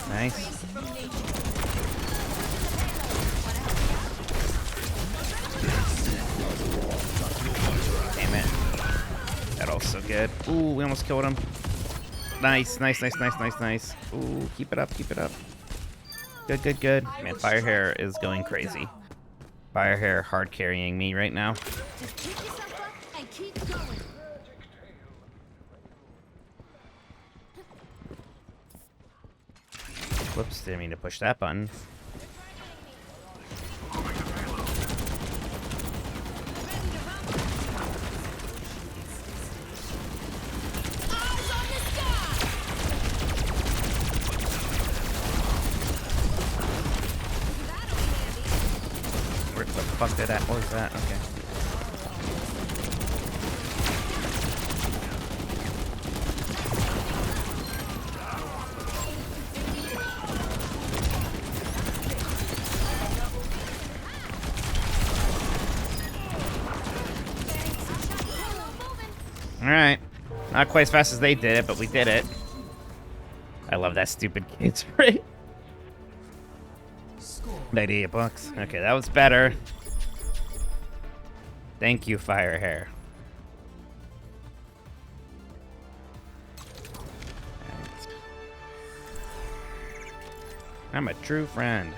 Nice. Damn it. That also good. Ooh, we almost killed him. Nice, nice, nice, nice, nice, nice. Ooh, keep it up, keep it up. Good, good, good. Man, Firehair is going crazy. Firehair hard carrying me right now. Just pick yourself up and keep going. Whoops, didn't mean to push that button. Where the fuck did that? What was that? Okay. Alright. Not quite as fast as they did it, but we did it. I love that stupid kid spray. 98 bucks. Okay, that was better. Thank you, Fire Hair. Right. I'm a true friend.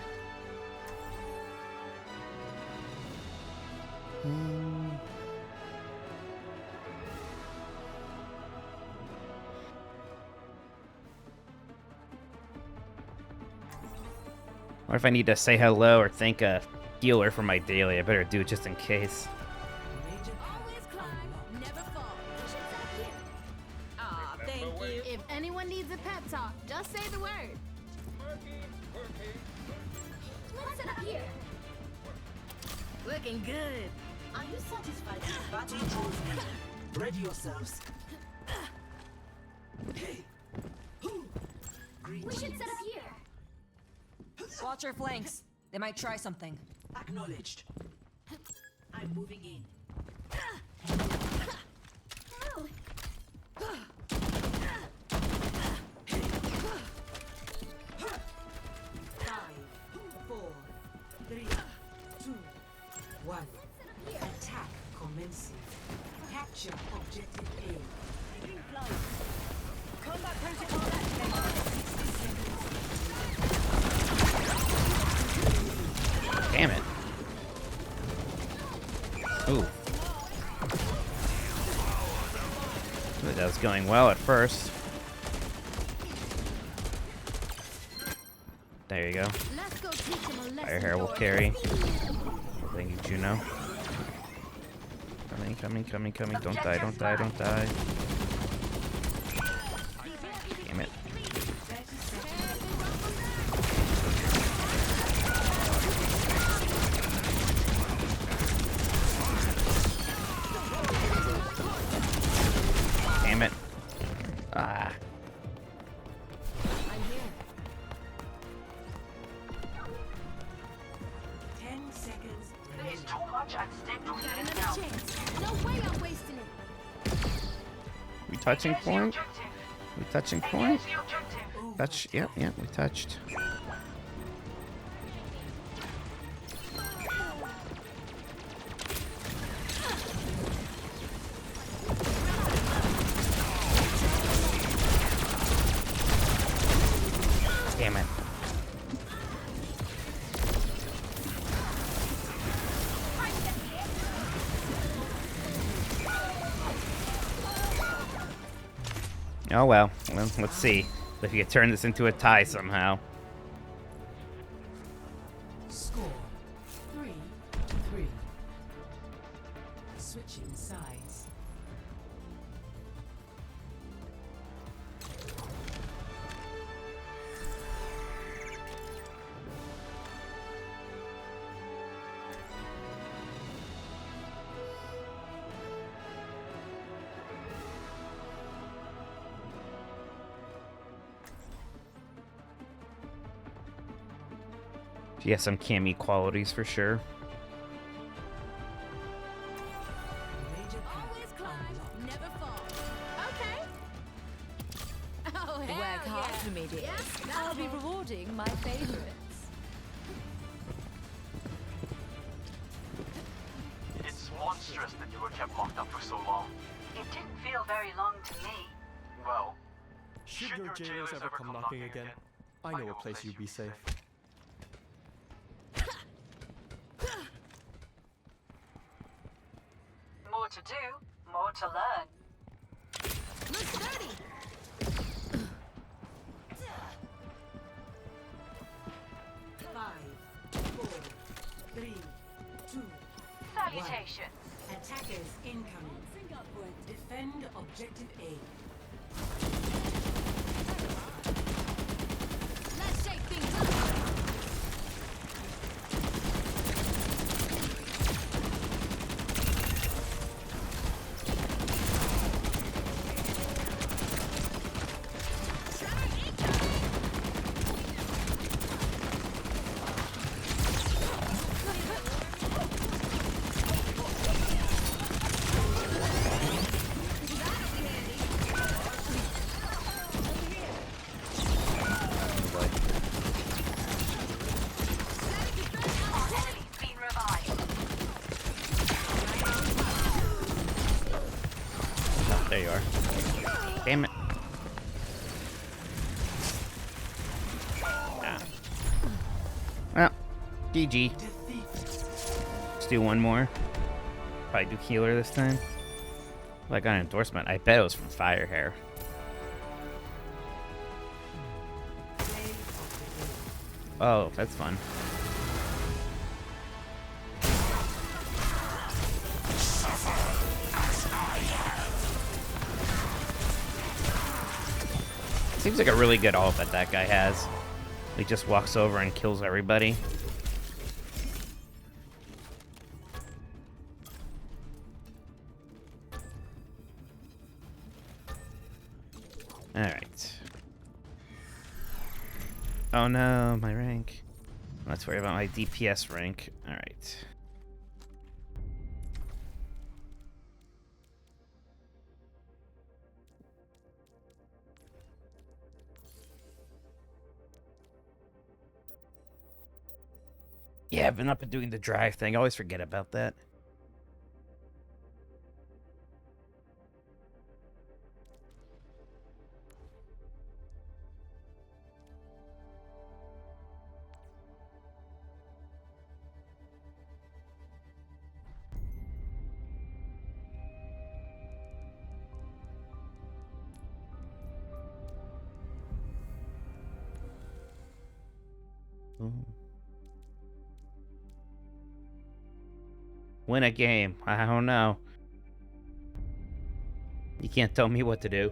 Or if I need to say hello or thank a healer for my daily, I better do it just in case. Aw, thank you. If anyone needs a pep talk, just say the word. Let's set up here. Looking good. Are you satisfied with battle tools? Ready yourselves. We should set up here. Watch your flanks. They might try something. Acknowledged. I'm moving in. Attack commencing. Capture objective A. Combat protocol Damn it. Ooh. That was going well at first. There you go. Fire Hair will carry. Thank you, Juno. Coming. Don't die. Damn it. Damn it. Ah. I'm here. 10 seconds. There's too much at stake to Got win another now. chance. No way I'm wasting it. We touching point? We touching point? Touch. Yep, we touched. Damn it. Oh well, let's see if you can turn this into a tie somehow. Score 3-3. Switching sides. She has some Cammy qualities for sure. Always climb, never fall. Okay. Oh, hell Work hard for me, dear. I'll be rewarding my favorites. It's monstrous that you were kept locked up for so long. It didn't feel very long to me. Well, Should your jailers ever come knocking again, I know a place you'd be safe. More to do, more to learn. Looks dirty. Five, 4, 3, 2, salutations. Attackers incoming. Defend objective A. Let's shake things up. There you are. Damn it. Ah. Well, GG. Let's do one more. Probably do healer this time. Well, I got an endorsement. I bet it was from Firehair. Oh, that's fun. Seems like a really good ult that guy has. He just walks over and kills everybody. Alright. Oh no, my rank. Let's worry about my DPS rank. Alright. Yeah, I've been up and doing the drive thing. I always forget about that. Win a game. I don't know. You can't tell me what to do.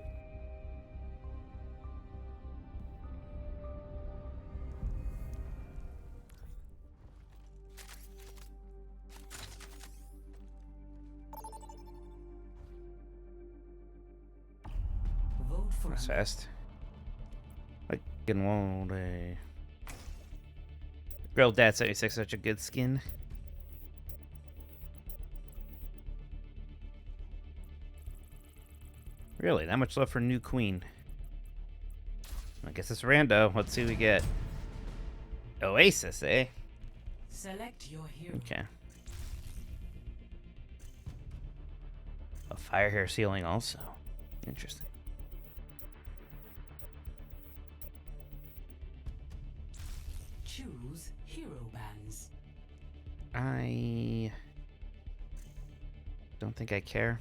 Vote for That's fast. I can want a Grilled Dad 76, such a good skin. Really, that much love for new queen. I guess it's rando. Let's see what we get. Oasis, eh? Select your hero. Okay. A Firehair ceiling also. Interesting. Choose hero bands. I don't think I care.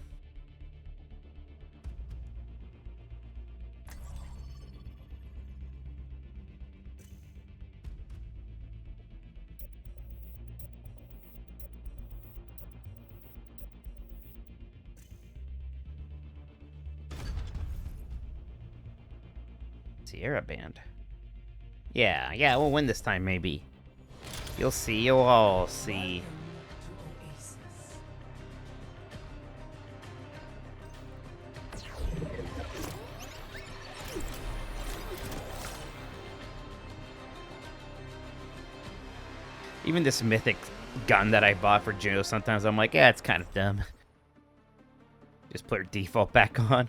Sierra Band. Yeah, we'll win this time, maybe. You'll see, you'll all see. Even this mythic gun that I bought for Juno, sometimes I'm like, yeah, it's kind of dumb. Just put her default back on.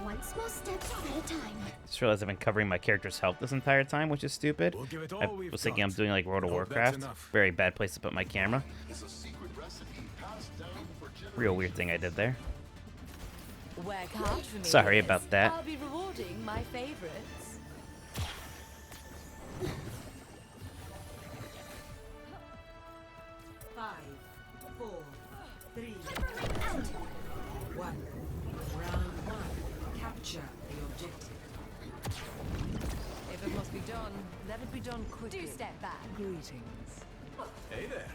One small step at a time. Just realized I've been covering my character's health this entire time, which is stupid. I was thinking I'm doing like World of Warcraft. Very bad place to put my camera. Real weird thing I did there. Work hard for me. Sorry about that. I'll be rewarding my favorites. Five, 4, 3, 2, 1. Round 1. Capture the objective. If it must be done, let it be done quickly. Do step back. Greetings. Hey there.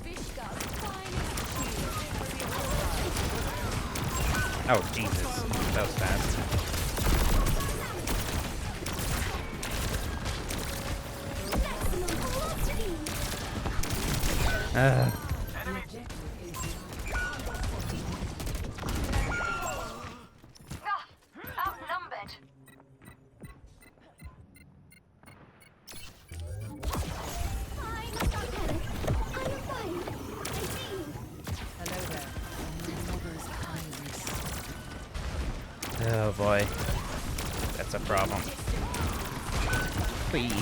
Vishka's finest shield. Oh, Jesus. That was fast. Outnumbered. Hello there. Mother's kindness. Oh boy. That's a problem. Please.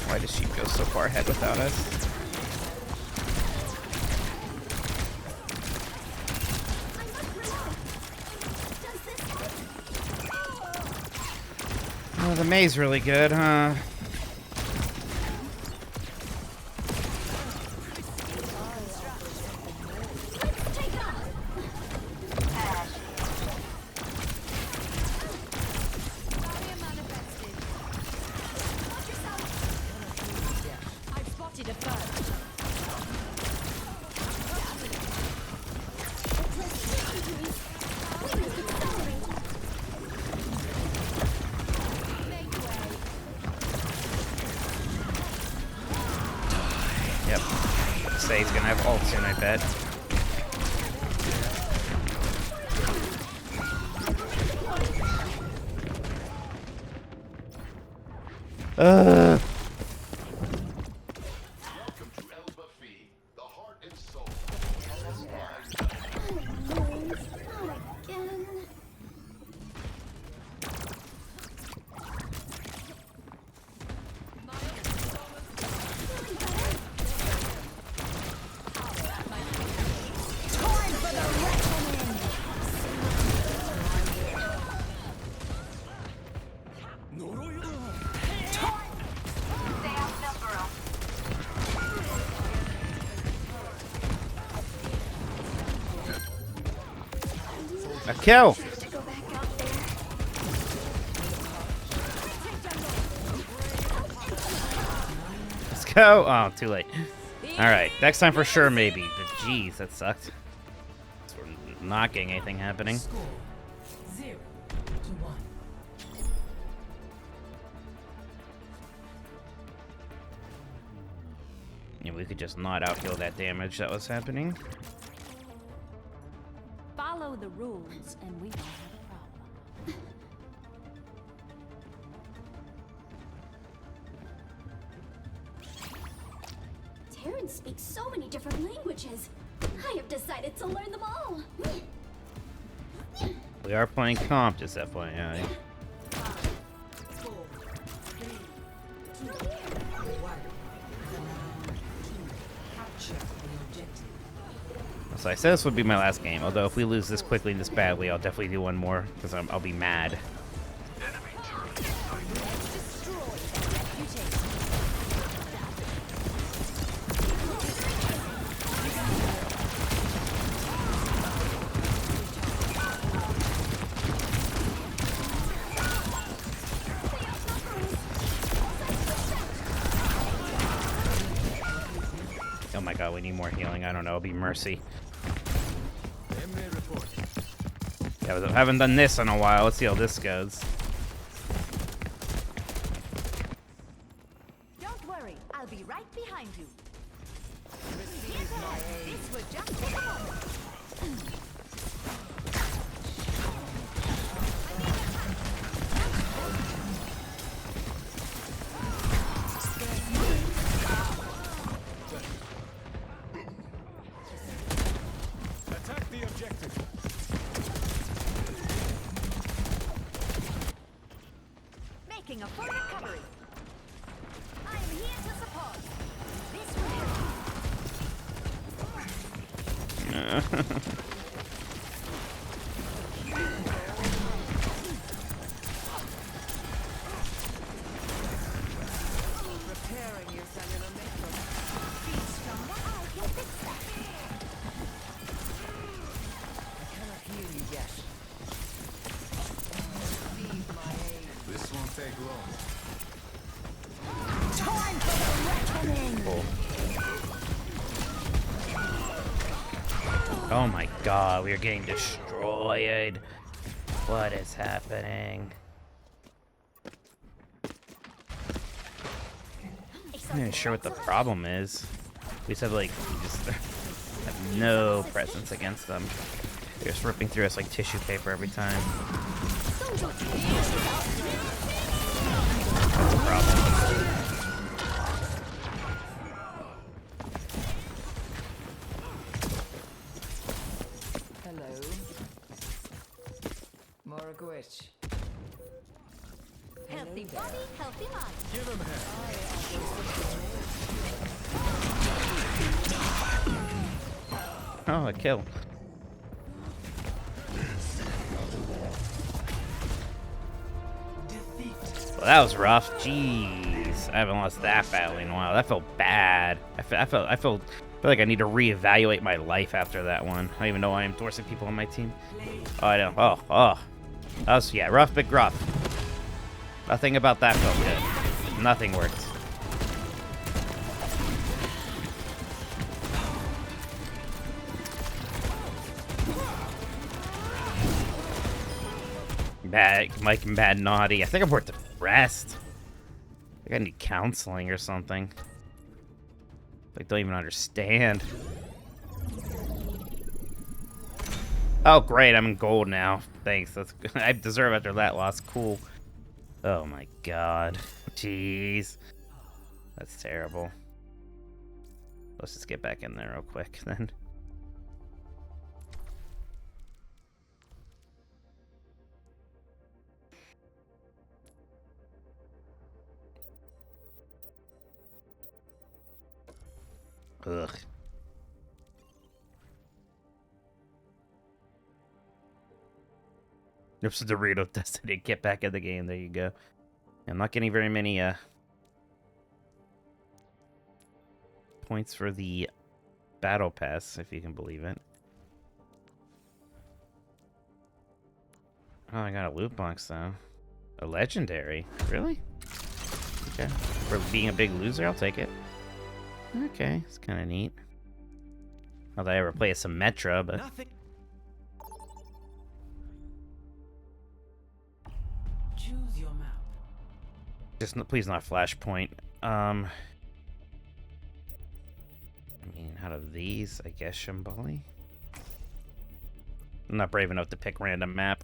Why does she go so far ahead without us? Oh, the May's really good, huh? Yep. Say he's gonna have ult soon, I bet. A kill! Let's go! Oh, too late. Alright, next time for sure, maybe. But jeez, that sucked. We're not getting anything happening. 0-1. Yeah, we could just not out-heal that damage that was happening. Follow the rules, and we won't have a problem. Terran speaks so many different languages. I have decided to learn them all. We are playing comp, just FYI. So I said this would be my last game, although if we lose this quickly and this badly, I'll definitely do one more, because I'll be mad. Oh my god, we need more healing. I don't know, it'll be Mercy. Yeah, I haven't done this in a while. Let's see how this goes. Don't worry, I'll be right behind you. This would just take a moment. Attack the objective. Making a full recovery. I'm here to support. This Repairing your cellular network. be stronger. I can fix that. I cannot hear you yet. Receive my aid. This won't take long. Time for the reckoning. Oh my god, we are getting destroyed. What is happening? I'm not even sure what the problem is. We just have like, we just have no presence against them. They're just ripping through us like tissue paper every time. That's a problem. Hello. Moragwitch. Healthy body, healthy mind. Give him Oh, a kill. Well, that was rough. Jeez, I haven't lost that badly in a while. That felt bad. I feel like I need to reevaluate my life after that one. I don't even know why I'm endorsing people on my team. Oh, I know. Oh. That was, yeah, rough but gruff. Nothing about that felt good. Nothing worked. Bad, Mike and Bad Naughty. I think I'm worth the rest. I think I need counseling or something. Like, don't even understand. Oh, great. I'm in gold now. Thanks. That's good. I deserve after that loss. Cool. Oh, my God. Jeez. That's terrible. Let's just get back in there real quick, then. Ugh. Oops, Dorito Destiny. Get back in the game. There you go. I'm not getting very many points for the battle pass, if you can believe it. Oh, I got a loot box though. A legendary. Really? Okay. For being a big loser, I'll take it. Okay, it's kind of neat. Not that I ever play as Symmetra, but... Nothing. Choose your map. Just please not Flashpoint. I mean, out of these, I guess Shambali? I'm not brave enough to pick random map.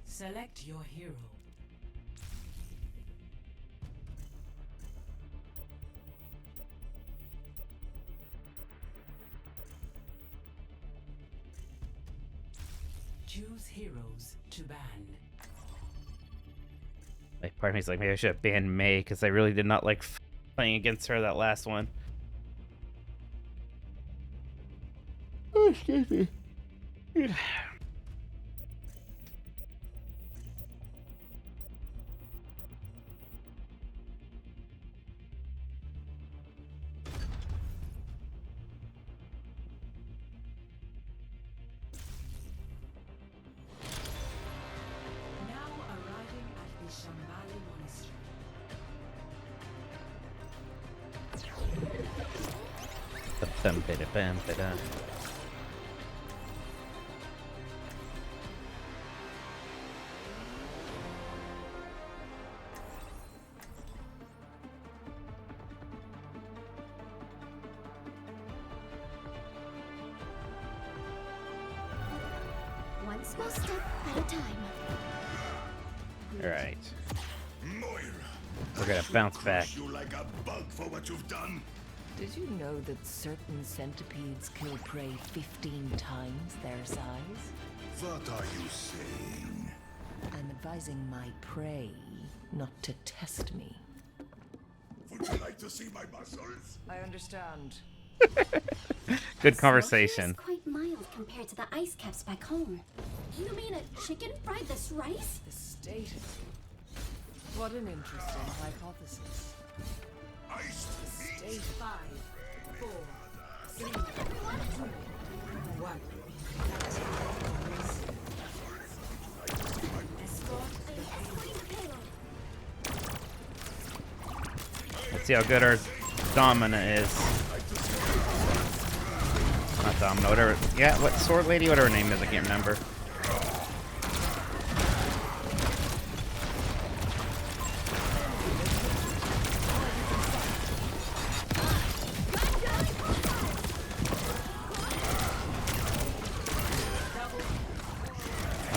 Select your hero. Choose heroes to ban. Like, part of me's like, maybe I should have banned Mei, because I really did not like playing against her that last one. Oh, excuse me. One small step at a time. Alright. We're gonna bounce back. You like a bug for what you've done? Did you know that certain centipedes kill prey 15 times their size? What are you saying? I'm advising my prey not to test me. Would you like to see my muscles? I understand. Good conversation. It's quite mild compared to the ice caps back home. You mean a chicken fried this rice? The state. What an interesting hypothesis. Ice. 5, 4, 3, 1. Let's see how good our Domina is. Not Domina, whatever. Yeah, what sword lady? Whatever her name is, I can't remember.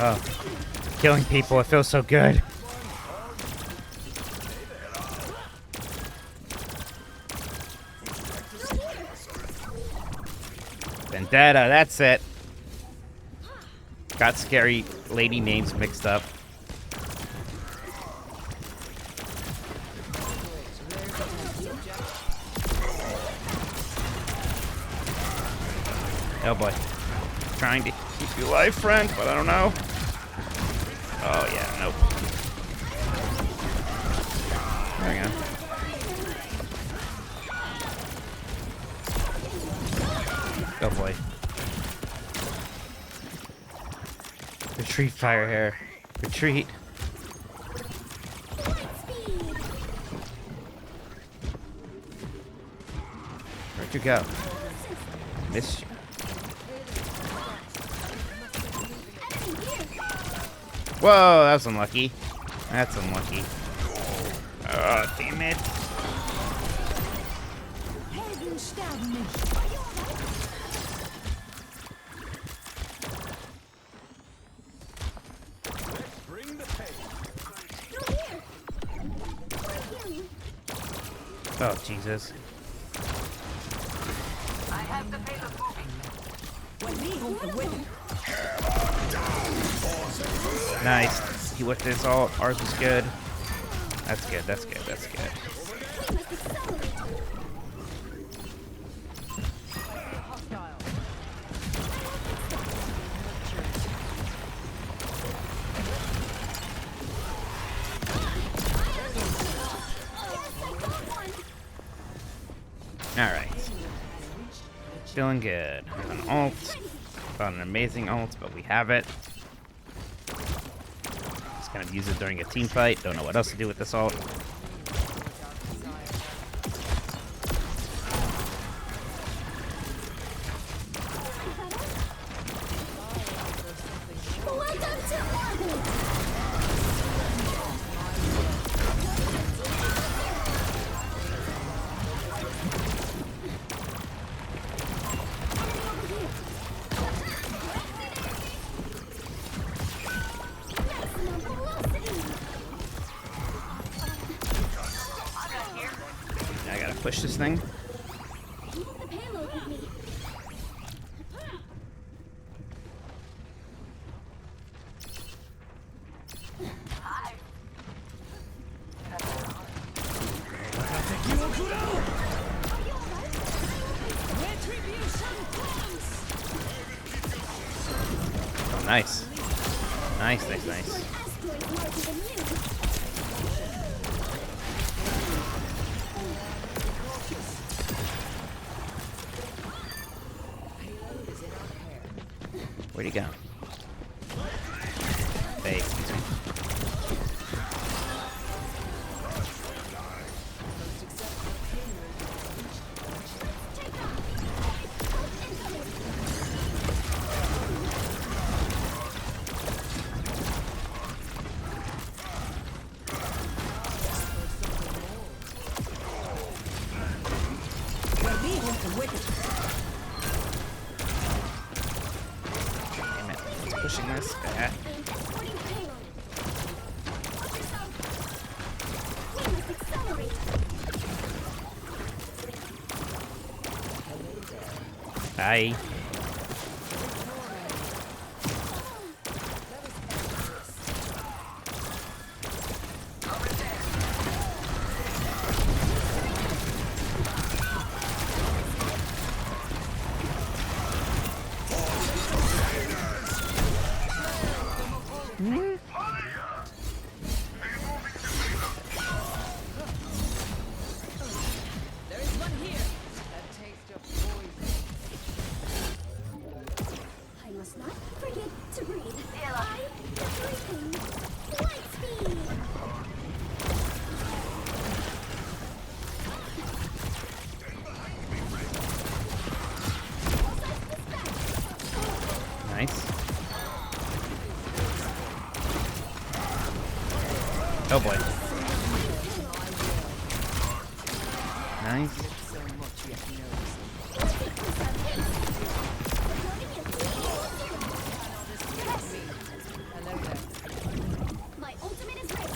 Oh, killing people, it feels so good. Vendetta, that's it. Got scary lady names mixed up. Oh boy. Trying to keep you alive, friend, but I don't know. Oh yeah, nope. There we go. Oh boy. Retreat, fire hair. Retreat. Where'd you go? Missed you. Whoa, that was unlucky. That's unlucky. Oh, damn it. Oh, Jesus. I have the payload moving. Nice. He whipped his ult. Ours was good. That's good, that's good, that's good. Alright. Feeling good. We have an ult. Found an amazing ult, but we have it. Just gonna use it during a team fight. Don't know what else to do with this ult. I gotta push this thing. Oh, nice. Nice, nice, nice. Where'd he go? Hey, excuse me. Pushing this. Bye. Nice. Oh boy. Nice. My ultimate is ready.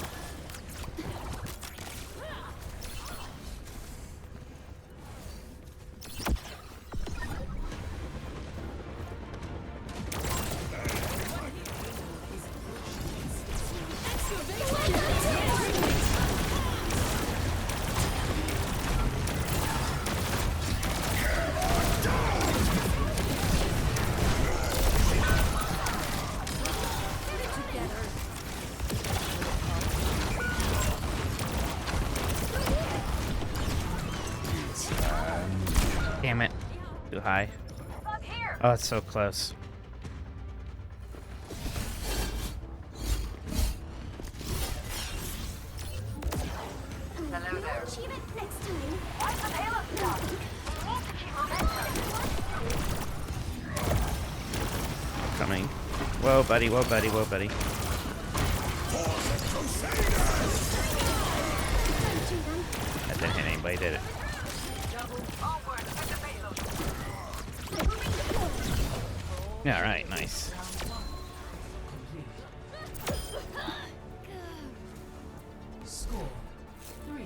Damn it. Too high. Oh, it's so close. Hello there. Achieve it next time. What's the payload stuff? We need to keep momentum. Coming. Whoa, buddy, whoa, buddy, whoa, buddy. That didn't hit anybody, did it? Yeah, alright, nice. Score 3-0.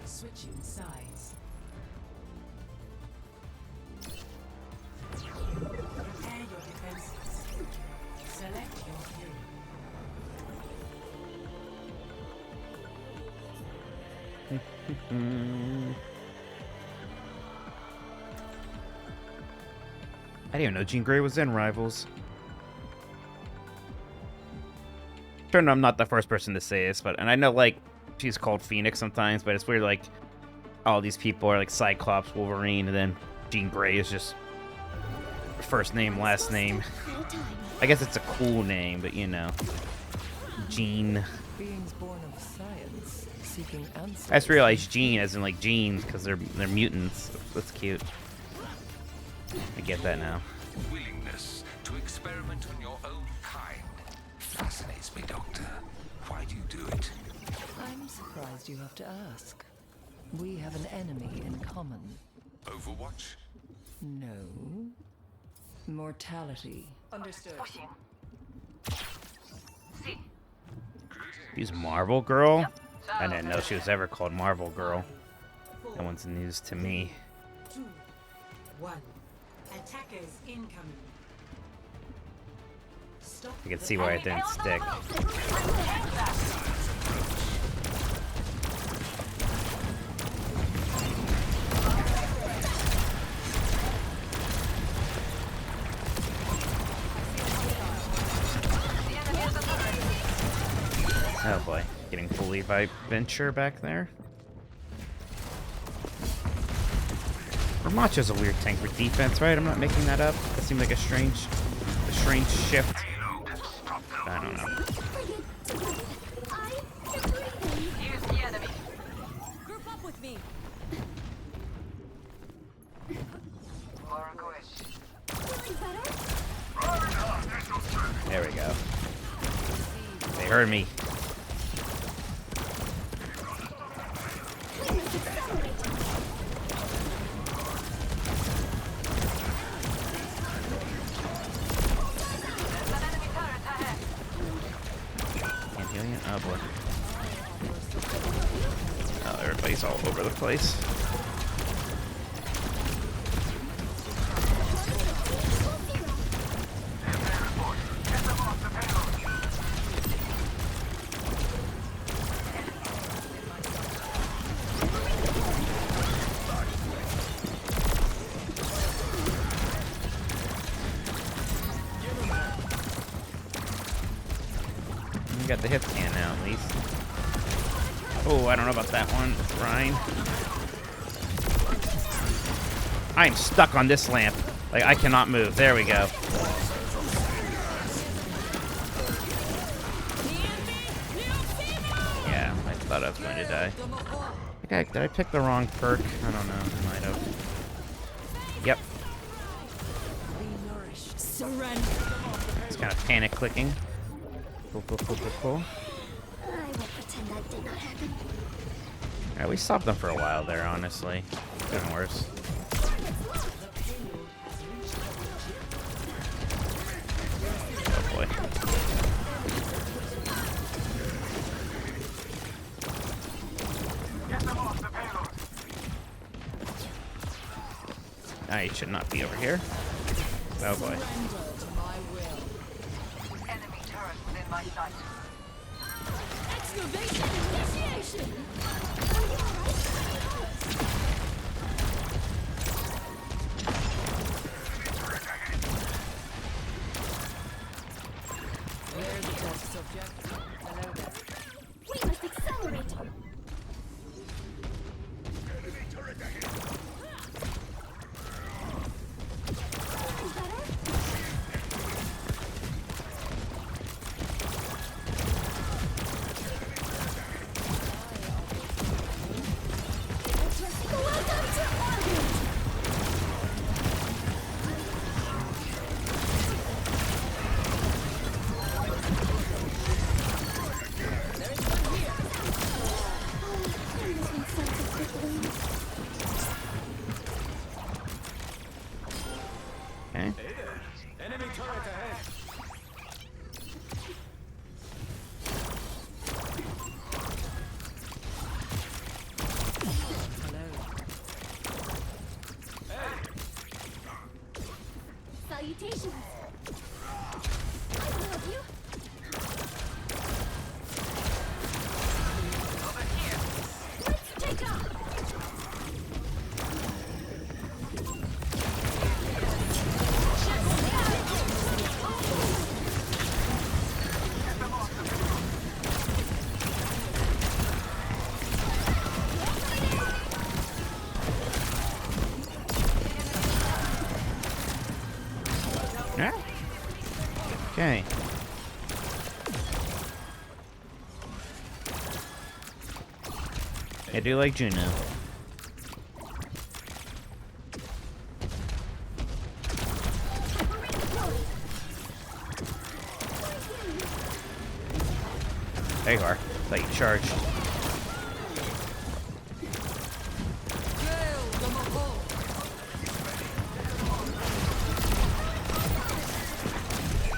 Switching sides. Prepare your defenses. Select your hero. I didn't even know Jean Grey was in Rivals. Sure, I'm not the first person to say this, and I know, like, she's called Phoenix sometimes, but it's weird, like, all these people are, like, Cyclops, Wolverine, and then Jean Grey is just first name, last name. I guess it's a cool name, but, you know. Jean. Beings born of science, seeking answers. I just realized Jean as in, like, genes, because they're mutants. That's cute. I get that now. Willingness to experiment on your own kind fascinates me, Doctor. Why do you do it? I'm surprised you have to ask. We have an enemy in common. Overwatch? No. Mortality. Understood. She's Marvel Girl? I didn't know she was ever called Marvel Girl. That one's news to me. 2, 1. Attackers incoming. Stop. I can see why it didn't stick. Oh boy, getting bullied by Venture back there. Ramacho's a weird tank for defense, right? I'm not making that up. That seemed like a strange shift. I don't know. Group up with me. There we go. They heard me. Can't heal you? Oh boy. Oh, everybody's all over the place. Got the hit scan now, at least. Oh, I don't know about that one. Ryan. I'm stuck on this lamp. Like, I cannot move. There we go. Yeah, I thought I was going to die. Okay, did I pick the wrong perk? I don't know. I might have. Yep. It's kind of panic clicking. Cool. I will pretend that did not happen. Alright, we stopped them for a while there, honestly. Getting worse. Oh boy. I should not be over here. Oh boy. Enemy turret within my sight. Excavation initiation! Where's the test subject? Hello there. We must accelerate. Enemy turret expectations. I will help you. Let's take off. Yeah. Okay. I do like Juno. There you are. Thought you charged.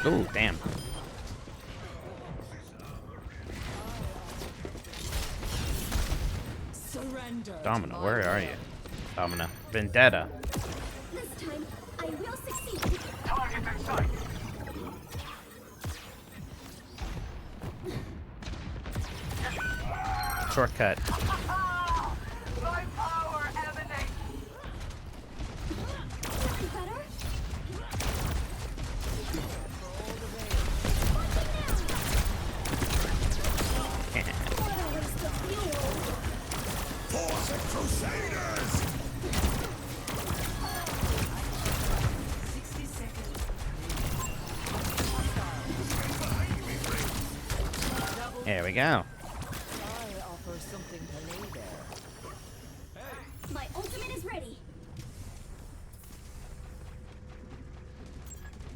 Oh, damn. Surrender. Domino, where are you? Domino. Vendetta. This time, I will succeed. Target in sight. Shortcut. My power emanates. Better? Force of Crusaders! 60 seconds. There we go. I offer something to lay there. My ultimate is ready.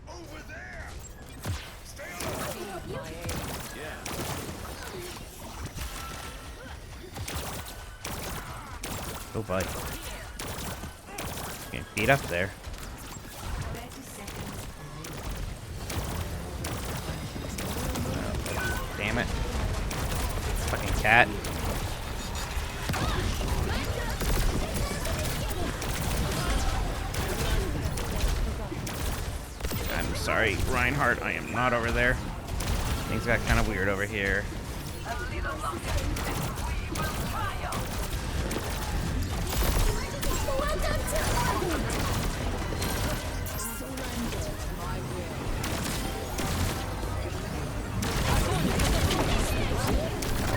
Over there! Stay Oh, bud. Getting beat up there. 30 seconds. Oh, damn it. Fucking cat. I'm sorry, Reinhardt, I am not over there. Things got kind of weird over here. Oh,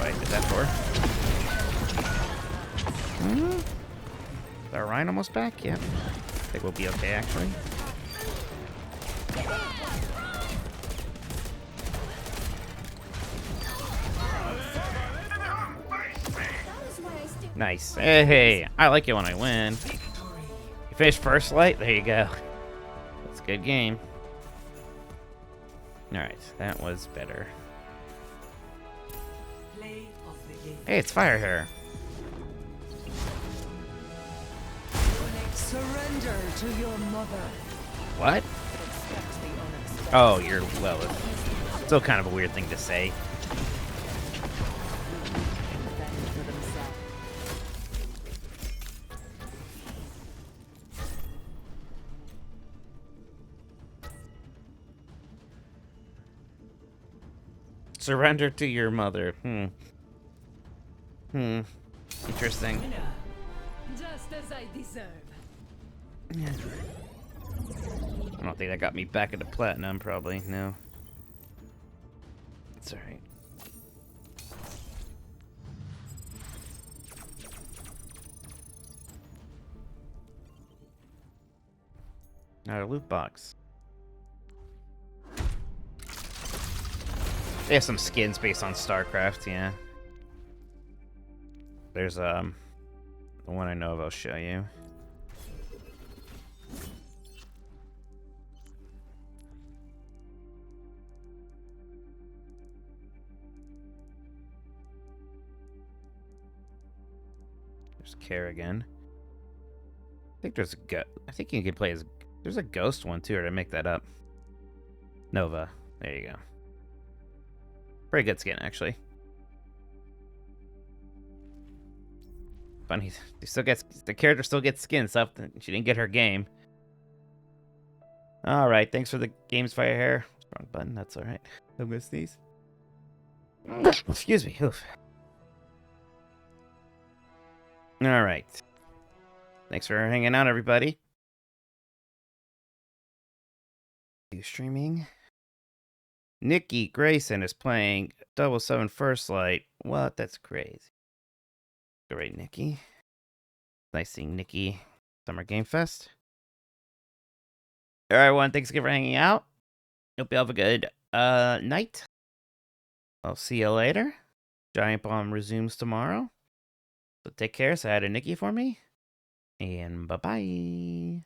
I did that for. Is our Ryan almost back? Yeah. I think we'll be okay, actually. Nice. Hey, I like it when I win. You finished first light? There you go. That's a good game. Alright, that was better. Play of the game. Hey, it's Fire Hair. Surrender to your mother. What? Oh, you're Lilith. Still kind of a weird thing to say. Surrender to your mother. Interesting. Just as I deserve. I don't think that got me back into platinum, probably. No. It's alright. Now a loot box. They have some skins based on StarCraft, yeah. There's the one I know of I'll show you. There's Kerrigan. I think there's a I think you can play as there's a ghost one too, or did I make that up? Nova. There you go. Pretty good skin, actually. Funny, she still gets the character still gets skin stuff. She didn't get her game. All right, thanks for the games fire hair. Wrong button, that's all right. I'm gonna sneeze. Excuse me. Oof. All right. Thanks for hanging out, everybody. You streaming? Nikki Grayson is playing 007 First Light. What? That's crazy. Great, Nikki. Nice seeing Nikki. Summer Game Fest. All right, everyone. Thanks again for hanging out. Hope you have a good night. I'll see you later. Giant Bomb resumes tomorrow. So take care. Say hi to Nikki for me. And bye-bye.